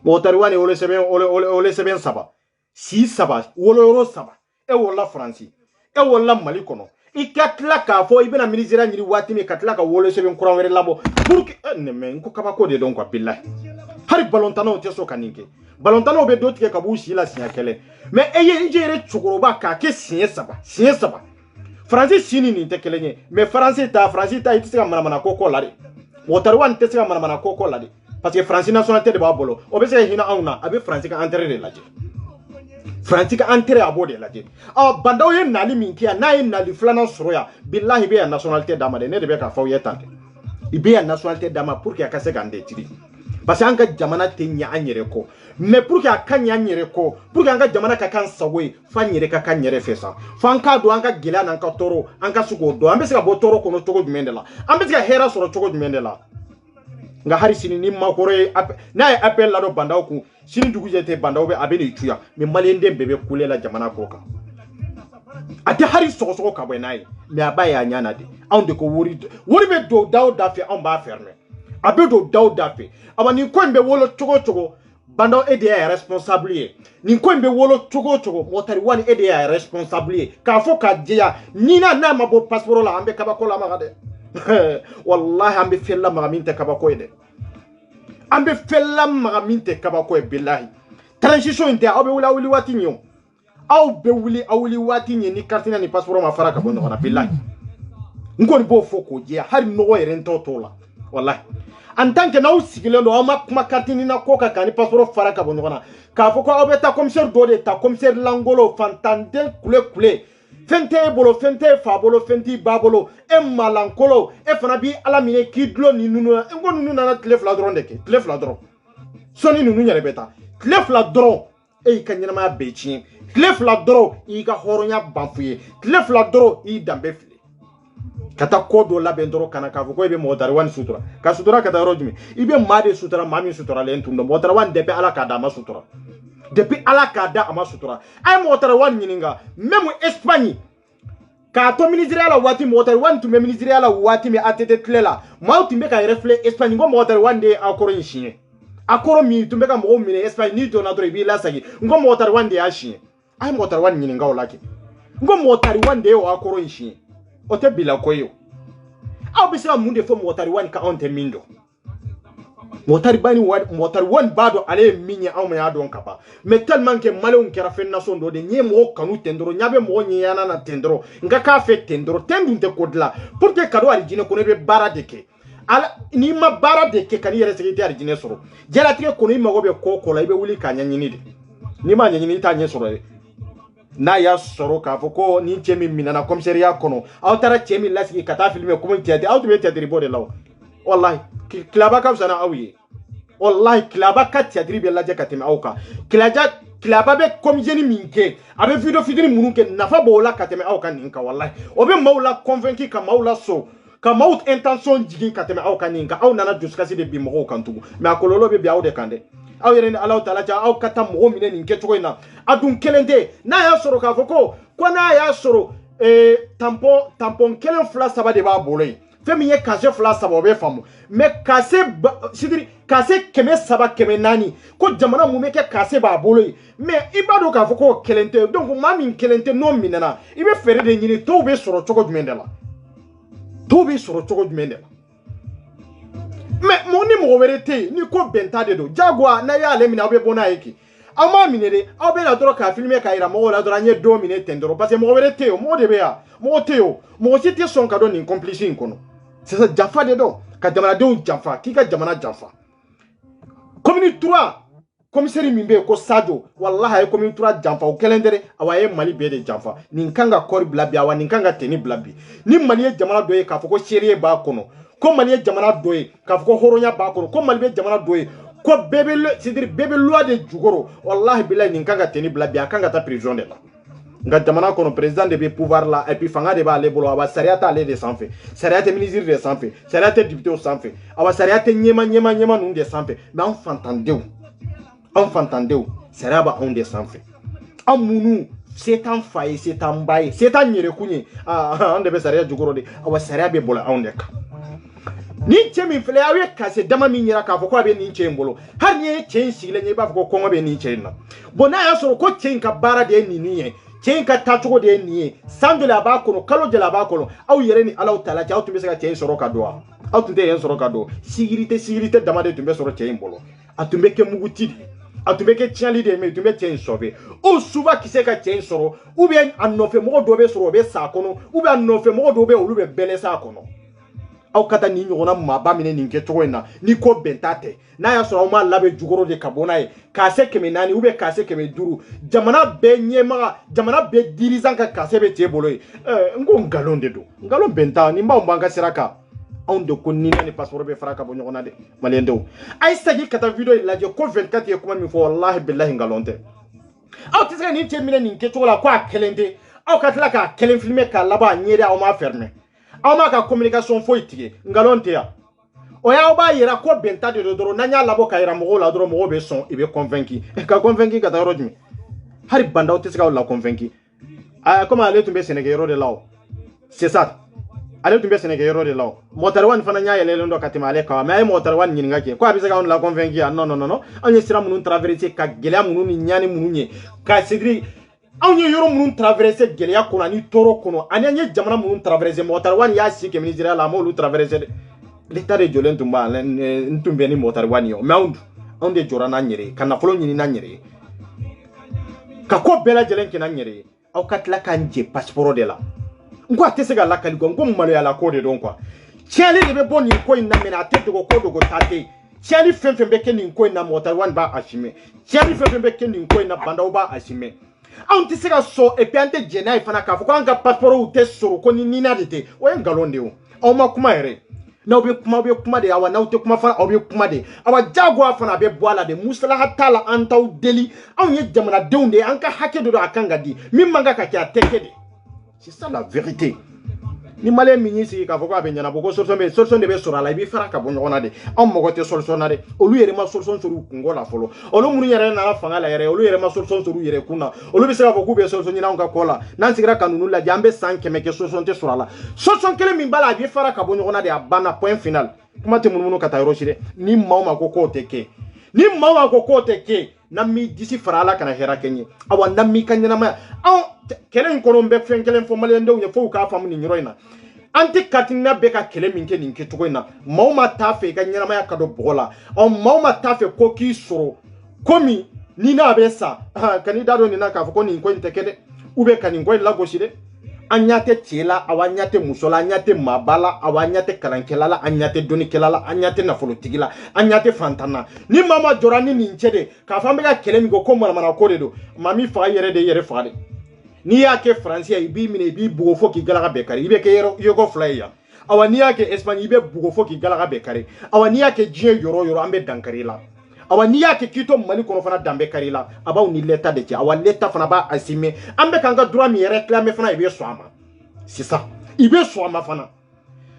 mɔgɔ tariwa ni wolo sɛbɛn saba si saba woloyɔrɔ saba e wolola faransi e wolola mali kɔnɔ i ka tila k'a fɔ i bɛna ministère ɲini waati min ka tila ka wolo sɛbɛn kura wɛrɛ labɔ pour que n ko kabako de dɔn quoi bilahi hali balontannaw tɛ sɔn ka nin kɛ balontannaw bɛ dɔ tigɛ ka b'u si la siɲɛ kɛlɛ mais e ye i yɛrɛ cɛkɔrɔba k'a kɛ siɲɛ saba faransi si ni nin tɛ kelen ye mais faransi ta i tɛ se ka manamana ko kɔ la de mɔgɔ tariwa nin tɛ se ka manamana ko kɔ la de parce que faransi nationalité de b'a bolo o bɛ se ka hinɛ anw na a bɛ faransi ka intérêt de lajɛ faransi ka intérêt a b'o de lajɛ bandaw ye nali min kɛ yan n'a ye nali filanan sɔrɔ yan bilahi i bɛ yan nationalité d'a ma dɛ ne de bɛ k'a fɔ aw ye tan dɛ i bɛ yan nationalité d'a ma pour que a ka se k'an dɛtiri parce que an ka jamana tɛ ɲɛ an yɛrɛ kɔ mais pour que a ka ɲɛ an yɛrɛ kɔ pour que an ka jamana ka kan sago ye f'an yɛrɛ ka kan yɛrɛ fɛ sa f'an k'a dɔn an ka gɛlɛya n'an ka tɔɔrɔ an ka se k'o dɔn an bɛ se ka bɔ tɔɔrɔ kɔnɔ cogo jumɛn de la an bɛ se ka hɛrɛ sɔrɔ cogo jumɛn de la nka hali sini ni makɔrɔ ye n'a ye appel ladon bandaw kun sini dugujɛ tɛ bandaw bɛ a bɛ nin tuya mais maliyɛnden bɛɛ bɛ kule la jamana kɔ kan a tɛ hali sɔgɔsɔgɔ ka bɔ n'a ye mais a b'a ye a ɲɛ na de anw de ko wari bɛ don da o da fɛ anw b'a fermer a bɛ don da o da fɛ aba nin ko in bɛ wolo cogo cogo bandaw e de y'a responsable ye nin ko in bɛ wolo cogo cogo mɔtari ni e de y'a responsable ye k'a fɔ k'a jɛya ni n'a ma bɔ passeport la an bɛ kabako lamaga dɛ wallahi an bɛ fɛn lamaga min tɛ kabako ye dɛ an bɛ fɛn lamaga min tɛ kabako ye bilahi transition in tɛ aw bɛ wuli aw wuli waati min o aw bɛ wuli aw wuli waati min ni carte ni passeport ma fara ka bɔ ɲɔgɔn na bilahi n kɔni b'o fɔ k'o jɛya hali nɔgɔ yɛrɛ n t'o la wallahi en tant que n'aw sigilen don aw ma kuma kartini na ko ka kani passeport fara ka bɔ ɲɔgɔn na k'a fɔ ko aw bɛ taa commissaire dɔ de ta commissaire langolo fantanden kule fɛn t'e bolo fɛn t'e fa bolo fɛn t'i ba bolo e malankolo e fana bi ala minɛ k'i dulon ni nunu na n ko nunu nana tile 2 dɔrɔn de kɛ tile 2 dɔrɔn sɔni nunu yɛrɛ bɛ taa tile 2 dɔrɔn e y'i ka ɲɛnamaya bɛɛ tiɲɛ tile 2 dɔrɔn i y'i ka hɔrɔnya ban f'u ye tile 2 dɔrɔn i y'i danbe fili ka taa ko dɔ labɛn dɔrɔn kana k'a fɔ ko i bɛ mɔgɔ tari wani sutura ka sutura ka taa yɔrɔ jumɛn i bɛ maa de sutura maa min suturalen tun don mɔgɔ tari wani depuis ala k'a da a ma sutura depuis ala k'a da a ma sutura a ye mɔgɔ tari wani ɲininka même Espagne k'a to ministériya la waati mɔgɔ tari wani tun bɛ ministériya la waati min ATT tile la maaw tun bɛ ka reflet Espagne ko mɔgɔ tari wani de ye accord in siɲɛ accord min tun bɛ ka mɔgɔw minɛ Espagne n'i donna dɔrɔn i b'i lasagi n ko mɔgɔ tari wani de y'a siɲɛ a ye mɔgɔ tari wani ɲininka o la kɛ n ko mɔgɔ tari wani de ye o accord in siɲɛ o tɛ bila ko ye o aw bɛ se ka mun de fɔ mɔgɔ tari wani ka anw tɛ min dɔn mɔgɔ tari wani b'a dɔn ale ye min ye anw ma y'a dɔn ka ban mais tellement que maliyɛnw kɛra fɛn nation dɔ de n ye mɔgɔ kanu ten dɔrɔn n ɲa bɛ mɔgɔ ɲɛɲana na ten dɔrɔn n ka k'a fɛ ten dɔrɔn ten dun tɛ ko dilan pour que ka don alijinɛ kɔnɔ i bɛ baara de kɛ n'i ma baara de kɛ ka n'i yɛrɛ sigi i tɛ alijinɛ sɔrɔ diɲɛlatigɛ kɔnɔ i mago bɛ ko o ko la i bɛ wuli k'a ɲɛɲini de n'i m'a ɲɛɲini i t'a ɲɛ sɔrɔ dɛ n'a y'a sɔrɔ k'a fɔ ko ni cɛ min minɛna commissariat kɔnɔ aw taara cɛ min lasigi ka taa filmer comme théâtre aw tun bɛ théâtre bɔ de la o wallahi kilaba ka fisa n'aw ye wallahi kilaba ka théâtre bɛ lajɛ ka tɛmɛ aw kan kilaba bɛ comédien min kɛ a bɛ vidéo fitinin minnu kɛ nafa b'o la ka tɛmɛ aw kan nin kan wallahi o bɛ maaw la convaincu ka maaw la so ka maaw intention jigin ka tɛmɛ aw kan nin kan aw nana dusukasi de bin mɔgɔw kan tugun mais a kɔlɔlɔ bɛ bin aw de kan dɛ aw yɛrɛ ni Alahu taala cɛ aw ka taa mɔgɔ minɛ nin kɛcogo in na a dun kelen tɛ n'a y'a sɔrɔ k'a fɔ ko n'a y'a sɔrɔ tampon kelen 2 3 de b'a bolo yen fɛn min ye casier 2 3 o bɛ faamu mais casier 300 400 ko jamana mun bɛ kɛ casier b'a bolo yen mais i b'a dɔn k'a fɔ ko kelen tɛ donc maa min kelen tɛ n'o minɛna i bɛ fɛɛrɛ de ɲini tɔw bɛ sɔrɔ cogo jumɛn de la mais mun ni mɔgɔ wɛrɛ tɛ yen ni ko bɛnta de don jagoya n'a y'ale minɛ aw bɛ bɔ n'a ye kɛ aw m'a minɛ de aw bɛ na dɔrɔn k'a filmer k'a yira mɔgɔw la dɔrɔn an ye don minɛ ten dɔrɔn parce que mɔgɔ wɛrɛ tɛ yen mɔgɔ de bɛ yan mɔgɔ tɛ yen mɔgɔ si tɛ sɔn ka don nin complice in kɔnɔ c'est janfa de don ka jamanadenw janfa k'i ka jamana janfa commune 3 commissaire min bɛ yen ko Sadio wallahi a ye commune 3 janfa o kelen tɛ dɛ a ye Mali bɛɛ de janfa nin kan ka kɔri bila bi awa nin kan ka teni bila bi ni Mali ye jamana dɔ ye k'a fɔ ko seere b'a kɔnɔ ko Mali ye jamana dɔ ye k'a fɔ ko hɔrɔnya b'a kɔnɔ ko Mali bɛ jamana dɔ ye ko bɛɛ bɛ loi de jukɔrɔ wallahi bilahi nin kan ka teni bila bi a kan ka taa prison de la nka jamana kɔnɔ président de bɛ pouvoir la et puis fanga de b'ale bolo awa sariya t'ale de sanfɛ sariya tɛ ministre de sanfɛ sariya tɛ député sanfɛ awa sariya tɛ ɲɛma ninnu de sanfɛ mais anw fantandenw sariya b'anw de sanfɛ anw minnu setan fa ye setan ba ye setan yɛrɛkun ye anw de bɛ sariya jukɔrɔ de awa sariya bɛ bolo anw de kan ni cɛ min filɛ aw ye kase dama min yira k'a fɔ ko a bɛ nin cɛ in bolo hali ni ye cɛ in sigilen ye i b'a fɔ ko kɔngɔ bɛ nin cɛ in na bon n'a y'a sɔrɔ ko cɛ in ka baara de ye nin ye cɛ in ka taacogo de ye nin ye san joli a b'a kɔnɔ kalo joli a b'a kɔnɔ aw yɛrɛ ni Alahu taala cɛ aw tun bɛ se ka cɛ in sɔrɔ ka don wa aw tun tɛ yen sɔrɔ ka don sigiri dama de tun bɛ sɔrɔ cɛ in bolo a tun bɛ kɛ muguti de a tun bɛ kɛ tiɲɛli de ye mais tun bɛ cɛ in sauver o souvent kisɛ ka cɛ in sɔrɔ ou bien a nɔfɛ mɔgɔ dɔ bɛ sɔrɔ o bɛ sa a kɔnɔ ou bien a nɔfɛ mɔgɔ dɔw bɛ olu bɛ bɛlɛ sa a kɔnɔ aw ka taa nin ɲɔgɔnna maaba minɛ nin kɛcogo in na ni ko bɛnta tɛ n'a y'a sɔrɔ aw m'a labɛn jukɔrɔ de ka bɔ n'a ye kase 400 ou bien kase 500 jamana bɛɛ ɲɛmaga jamana bɛɛ dirigeant ka kase bɛ cɛ bolo ye n ko nkalon de don nkalon bɛnta nin b'anw b'an ka sira kan anw de ko ni na ni passeport bɛ fara ka bɔ ɲɔgɔn na dɛ maliyɛndenw a ye segin ka taa video in lajɛ ko 24 ye kuma min fɔ wallahi billahi nkalon tɛ aw tɛ se ka nin cɛ minɛ nin kɛcogo la ko a kelen tɛ aw ka tila k'a kelen filmer k'a laban a ɲɛ de aw m'a fermer aw m'a ka communication foyi tigɛ nkalon tɛ yan o y'aw b'a yira ko bɛnta de don dɔrɔn n'an y'a labɔ ka yira mɔgɔw la dɔrɔn mɔgɔw bɛ sɔn i bɛ convaincu ka convaincu ka taa yɔrɔ jumɛn hali bandaw tɛ se k'aw la convaincu comme ale tun bɛ sɛnɛkɛyɔrɔ de la o c'est ça ale tun bɛ sɛnɛkɛyɔrɔ de la o mɔgɔtari wani fana y'a yɛlɛlen dɔ ka tɛmɛ ale kan mais a ye mɔgɔtari wani ɲininka kɛ ko a bɛ se k'anw la convaincu yan non anw ye sira minnu traverser ka gɛlɛya minnu ni ɲani minnu ye ka segin anw ye yɔrɔ minnu traverser gɛlɛya kɔnɔ ani tɔɔrɔ kɔnɔ ani an ye jamana minnu traverser mɔgɔtari wani y'a si kɛ ministériya la a m'olu traverser dɛ l'état de jɔlen tun b'a la n tun bɛ ni mɔgɔtari wani ye mais anw de jɔra n'an yɛrɛ ye ka nafolo ɲini n'an yɛrɛ ye ka ko bɛɛ lajɛlen kɛ n'an yɛrɛ ye aw ka tila k'an jɛ passeport de la n ko a tɛ se ka lakali quoi n ko maloyala ko de don quoi tiali de be bon ni ko ina mena te dogo ko dogo tate tiali fenfe be ken ni ko ina mota wan ba ashime tiali fenfe be ken ni ko ina banda ba ashime on ti sega so e pe ante jena ifana ka fo ko anga passeport ou te soro ko ni nina de te o en galonde o o ma kuma ere na obi kuma de awa na ute kuma fana obi kuma de awa jago afana be boala de musala hatala antaw deli on ye jamana deunde anka hake do akanga di mimanga ka kya tekede c'est ça la vérité ni malé minyi si ka foko abenya na boko solution de be sura la bi fara ka bonyo na de on mogote solution na de olu yere ma solution suru kungo la folo olu munu yere na la fanga la yere olu yere ma solution suru yere kuna olu bi se ka foko be solution na on ka kola nan sigira kanunu la jambe 5 kemeke solution te sura la solution kele min bala bi fara ka bonyo na de abana point final kuma te munu ka tayro shire ni mauma ko ko teke ni mauma ko ko teke na mi disi farala kana hera kenye awa na mi kanyana ma aw kelen kono be fen kelen fo malen ndew fo ka famu ni nyoroina anti katina be ka kele minke ni nke tugoina mauma tafe kanyana ma yakado bola aw mauma tafe ko ki soro komi ni na be sa kani dado ni na ka fo ko ni ko ntekede ube kani ko la goshide anyate tiela awanyate musola anyate mabala awanyate karankelala anyate doni kelala anyate nafolo tigila anyate fantana ni mama jorani ni nchede ka famega kelemi go ko mana ko dedo mami fa yere de yere fa de ni yake francia ibi mine ibi bugo foki galaga bekari ibe ke yego flyer awani yake espagne ibe bugo foki galaga bekari awani yake jie yoro ambe dankari la awani yake kito mali kono fana dambe karila abaw ni leta de ti awa leta fana ba asime ambe kanga droit mi réclamer fana ibe soama c'est ça ibe soama fana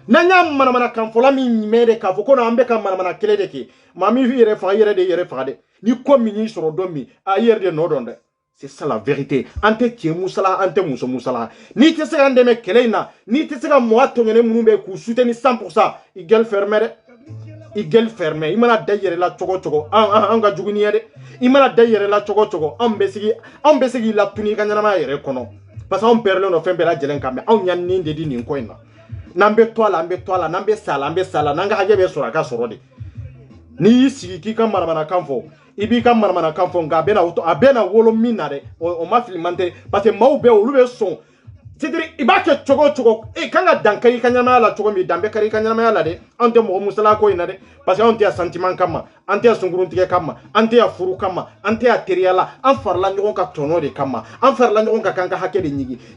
nanya mana kan fola mi mere ka foko na ambe kan mana kele de ki mami yere fa de ni ko mi ni soro domi a yere de no donde c'est ça la vérité ante tie musala ante muso musala ni te se ande me kele na ni te se ga mo atonyene munumbe ku soutenir 100% igel fermere igel fermé imana dayere la chogo anga juguni yede imana dayere la chogo am besigi la tuni kanyana ma yere kono parce on perle no fembe la jelen kambe on nyan ni ndedi ni koina nambe toala nambe sala nanga hajebe sura ka sorode ni sigi ki kam marmana kamfo ibi kam marmana kamfo nga abena wolo minare o ma filmante parce que maube o lube son c'est-à-dire ibake chogo kanga dankari kanyama la chogo mi dambe kari kanyama la de ante mo musala ko ina de parce que ante ya sentiment kama ante ya sunguruntige kama ante ya furu kama ante ya teriala an farla nyogon ka tono de kama an farla nyogon ka kanka hakede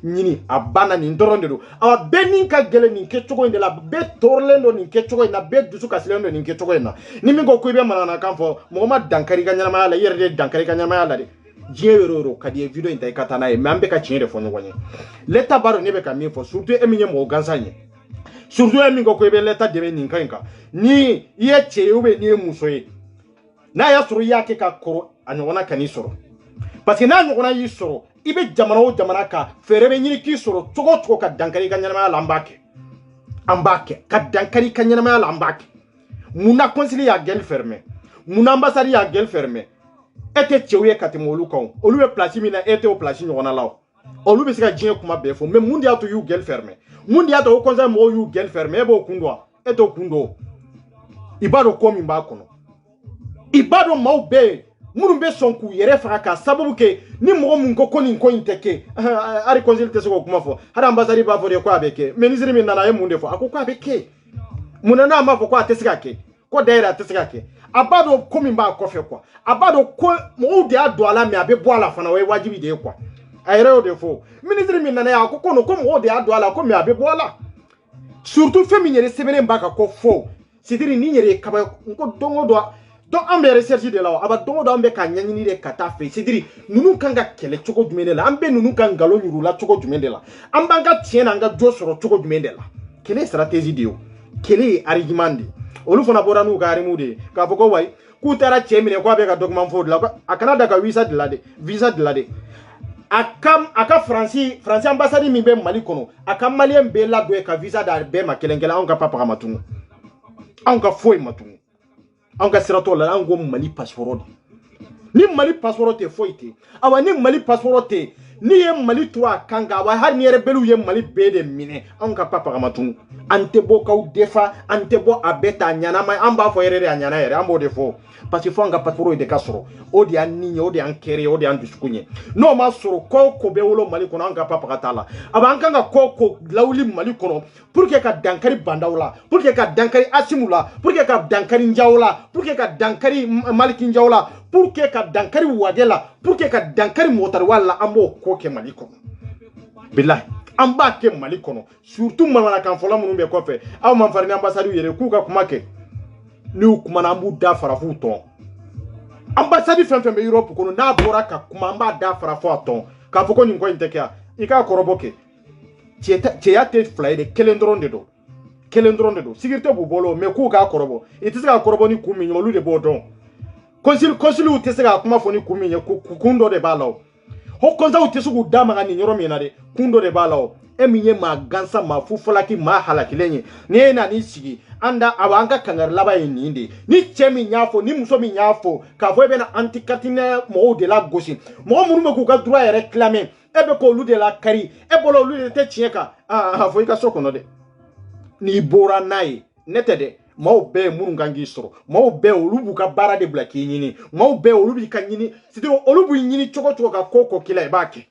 nyini abana ni ndoronde do awa benin ka gele ni ke chogo inde la be torlendo ni ke chogo ina be dusu kasilendo ni ke chogo ina ni mingo ko be manana kamfo mo ma dankari kanyama la yerde dankari kanyama la de Jéroro kadi video inta katana e mambe ka chinere fo nyonye leta baro ne be ka mi fo surtout eminye mo gansanye surtout emingo ko be leta de ni nkanka ni ye cheube ni musoye na ya suru yake ka koro anyona kani soro parce que na nyona yi soro ibe jamana ka ferebe nyini ki soro togo ka dankari ka nyama ambake ka dankari ka nyama ambake muna conseiller ya gel fermé muna ambassade ya gel fermé ete tchouye katimolu kon olu be place mina ete o place nyona law olu be sika jien kuma befo mais mundi ato yu gel fermé mundi ato o konza mo yu gel fermé ebo kundwa eto kundo ibado komi mba kono ibado maube munu be sonku yere faka sababu ke ni mo mun ko koni ko inteke ari consulte se ko kuma fo hada ambassade ba fo de ko abeke ministre mi nana e munde fo akoko abeke munana ma fo ko atesika ke ko daira atesika ke abado komi mba kofe kwa abado ko mo de ado ala mi abe bo ala fana we wajibi de kwa ayre o de fo ministre mi nana ya akoko no ko mo de ado ala ko mi abe bo ala surtout féminine sebele mbaka ko fo sidiri ni nyere kaba ko dongo do donc ambe recherche de la aba dongo do ambe ka nyanyini de kata fe sidiri nunu kanga kele choko jumende la ambe nunu kanga lo nyuru la choko jumende la ambanga tiena nga jo soro choko jumende la kele stratégie dio kele argument olu fana bora nu gari mude ka foko way ku tara chemine ko be ka document fo la akana daga visa de la de aka France ambassade mi be Mali kono aka malien be la do ka visa da be makelengela on ka papa matungu on ka foi matungu on ka sirato la on go Mali passeport ni Mali passeport te foite awa ni Mali passeport te ni ye mali to a kanga wa har ni rebelu ye mali be de mine an ka papa kamatunu ante bo kaw defa ante bo abeta nyana mai an ba fo yere de nyana yere an bo defo parce que fo an ka patro de kasoro o di an ni o di an kere o di an duskunye no ma soro ko be wolo mali kono an ka papa katala aba an kanga ko lawli mali kono pour que ka dankari bandawla pour que ka dankari asimula pour que ka dankari njawla pour que ka dankari maliki njawla pour que ka dankari wadela pour que ka dankari motar wala ambo ko ke mali kono billahi amba ke mali kono surtout manana kan fola munumbe ko fe aw man farni ambassade yere ku ka kuma ke ni kuma na mbu da farafu ton ambassade fembe Europe kono na bora ka kuma amba da farafu ton ka foko ni ko intekia ika koroboke ya te fly de kelendron de do sécurité bu bolo me ku ka korobo itise ka korobo ni kumi nyolu de bodon konsil utise ka kuma foni kumi kundo de balaw ho konza utise ku dama ga ni nyoro mina de kundo de balaw eminye ma gansa ma fufulaki ma halakilenye ne na ni sigi anda awanga kangar laba yindi ni chemi nyafo ni muso mi nyafo ka fo ebe na antikatine mo de la gauche mo munu ku ka droit réclamer ebe ko lu de la kari ebolo lu de te chieka fo ika soko no de ni bora nai netede mo be munu gangi soro mo be olubu ka bara de blaki nyini mo be olubu ka nyini sidiro olubu nyini choko ka koko kila ebake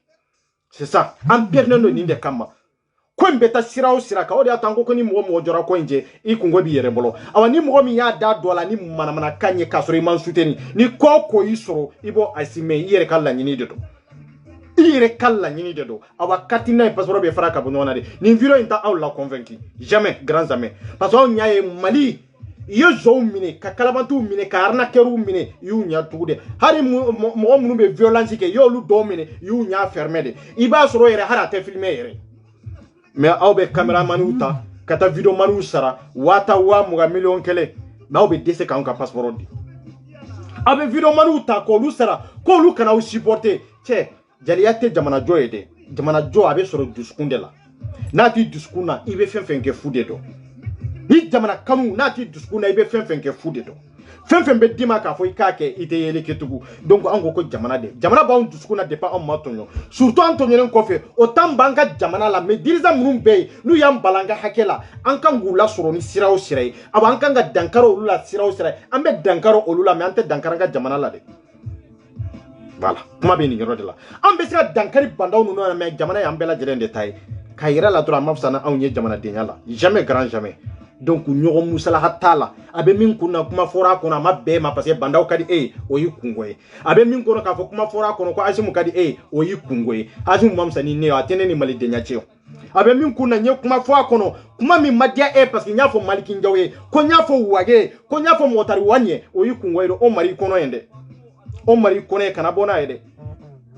c'est ça en perdendo ni de kama ko mbeta siraw siraka o de atango ko ni mo jora ko nje ikungo bi yere bolo awa ni mo mi ya da dola ni mana kanye kasoro man suteni ni koko isoro ibo asime yere kala nyini de do ire kala nyini de do awa katina passeport be faraka bo nona de ni viro inta aw la convaincu jamais grand jamais parce que on nyaye mali yo zo mine ka kalabantu mine ka arna keru mine yu nya tude hari mo munu be violence ke yo lu do mine yu nya fermé de iba soro yere hara te filmer yere mais aw be cameraman uta kata video manu sara wata wa muga million kele na aw be dese ka on ka passeport di aw be video manu uta ko lu sara ko lu kana u supporter che jaliyate jamana joyede jamana jo abe soro duskunde la nati duskuna ibe fenke fude do ni jamana kanu nati duskuna ibe fenke fude do fenfe dima ka fo ikake ite yele ketugu donc ango ko jamana ba on duskuna de pas on matonyo surtout antonyo len kofe otam banga jamana la me diriza munum be nu yam balanga hakela anka ngula soro ni siraw sirai aba anka nga dankaro olula siraw sirai ambe dankaro olula me ante dankaranga jamana la de voilà kuma be ni yoro de la ambe sira dankari bandaw nu na me jamana ya ambela jere de tay kayira la dura mafsana awnye jamana de nyala jamais grand jamais donc nyogo musala hatala abe min kuna kuma fora kuna mabbe ma parce que bandaw kadi oyi kungoye abe min kono ka fo kuma fora kono ko asimu kadi oyi kungoye asimu mamsa ni ne atene ni mali de nyacheo abe min kuna nye kuma fora kono kuma mi madia parce que nyafo maliki njawe ko nyafo wage ko nyafo motari wanye oyi kungoye o mari kono ende o mari kono e kana bona ede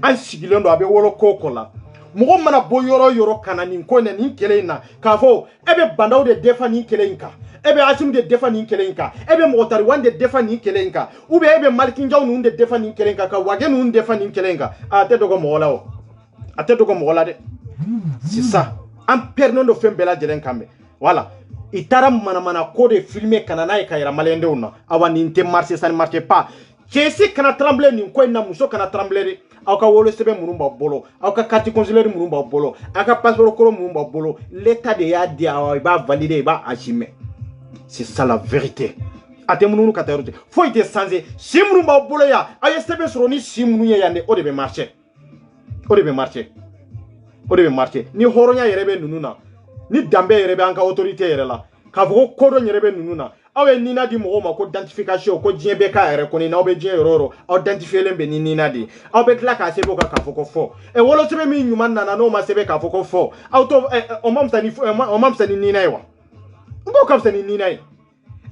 an sigilondo abe wolo kokola mogo mana bo yoro kana nin ko ne nin kele na ka fo ebe bandaw de defa nin kele nka ebe asim de defa nin kele nka ebe motari wande defa nin kele nka ube ebe malkin jaw nun de defa nin kele nka ka wage nun defa nin kele nka ate dogo mola de c'est ça en perdant de fembela jeren kambe voilà itara mana ko de filmer kana na ka yara malende una awa nin te marché ça ne marche pas Chesi kana trembler ni ko na muso kana trembler aka wolo sebe munumba bolo aka carte consulaire munumba bolo aka passeport ko munumba bolo l'état de ya dia va valider va assumer c'est ça la vérité ate mununu katarote faut être sensé si munumba bolo ya ay sebe sroni si munu ya ne o de be marcher ni horonya yerebe nununa ni dambe yerebe anka autorité yere la ka fo ko do yerebe nununa awe nina di mo ma ko identification ko djebe ka ere ko ni na obe dje roro identifier lembe ni nina di obe kla ka sebo ka foko fo e wolo sebe mi nyuma na no ma sebe ka foko fo auto o mam tani nina iwa ngo ka tani nina i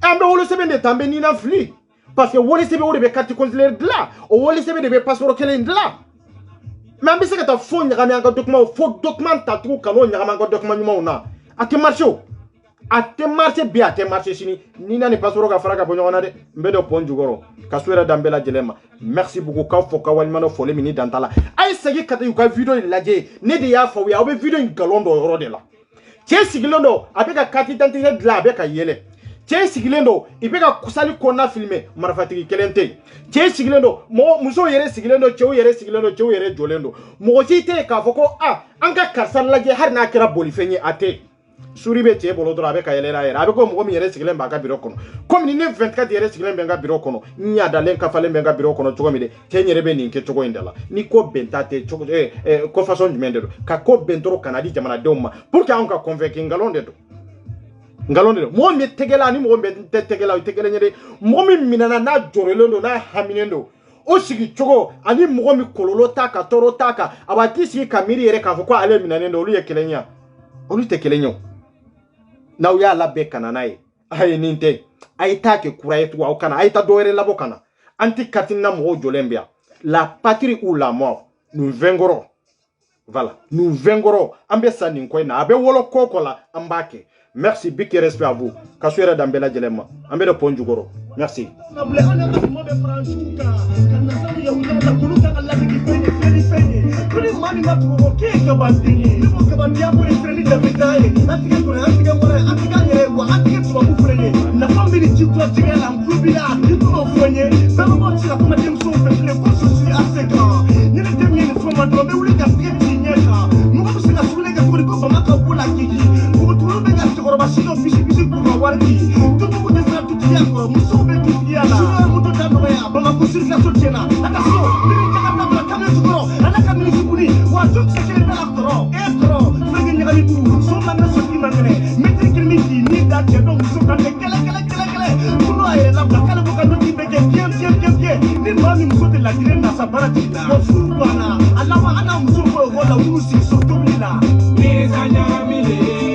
ambe wolo sebe de tambe nina fli parce que wolo sebe wolo be carte consulaire de là o wolo sebe de be passeport kele de là mais ambe se ka ta fo nya ga nga document ta tu ka no nya ga nga document nyuma una ati marcho ate marché sini nina ne pasoro ka faraka bonyona de mbedo ponjugoro kaswera dambela jelema merci beaucoup ka foka walmano fole mini dantala ay sagi kata yuka video laje ne de ya fo ya obe video ngalondo yoro de la che sigilondo abeka carte d'identité de la abeka yele cɛ sigilen don i bɛ ka kusali kɔnɔna filmer marifatigi kelen tɛ yen cɛ sigilen don musow yɛrɛ sigilen don cɛw yɛrɛ sigilen don cɛw yɛrɛ jɔlen don mɔgɔ si tɛ yen k'a fɔ ko an ka karisa lajɛ hali n'a kɛra bolifɛn ye a tɛ suri bɛ cɛ bolo dɔrɔn a bɛ ka yɛlɛ a yɛrɛ a bɛ ko mɔgɔ min yɛrɛ sigilen b'a ka bureau kɔnɔ komi ne 24 yɛrɛ sigilen bɛ n ka bureau kɔnɔ n ɲadalen kafalen bɛ n ka bureau kɔnɔ cogo min de cɛ yɛrɛ bɛ nin kɛ cogo in de la ni ko bɛn ta tɛ cogo ko façon jumɛn de don ka ko bɛn dɔrɔn ka na di jamanadenw ma pour que anw ka convaincre ngalon de don ngalon de don mɔgɔ min bɛ tɛgɛ la ni mɔgɔ min tɛ tɛgɛ la o tɛ kelen ye dɛ mɔgɔ min minɛna n'a jɔrɔlen don n'a haminen don o sigi cogo ani mɔgɔ min kɔlɔlɔ t'a kan tɔɔrɔ t'a kan a b'a t'i sigi ka miiri yɛrɛ k'a fɔ ko ale minɛnen don olu ye kelen ye olu tɛ kelen ye n'aw y'a labɛn ka na n'a ye a ye nin tɛ a ye taa kɛ kura ye tugun aw kana a ye taa dɔ wɛrɛ labɔ ka na an ti katina mɔgɔw jɔlen bɛ yan la patrie ou la mort nous vaincrons voilà nous vaincrons an bɛ sa nin ko in na a bɛ wolo ko la an b'a kɛ merci big respect à vous ka so yɛrɛ dan bɛɛ lajɛlen ma an bɛ de pɔn jukɔrɔ merci Ni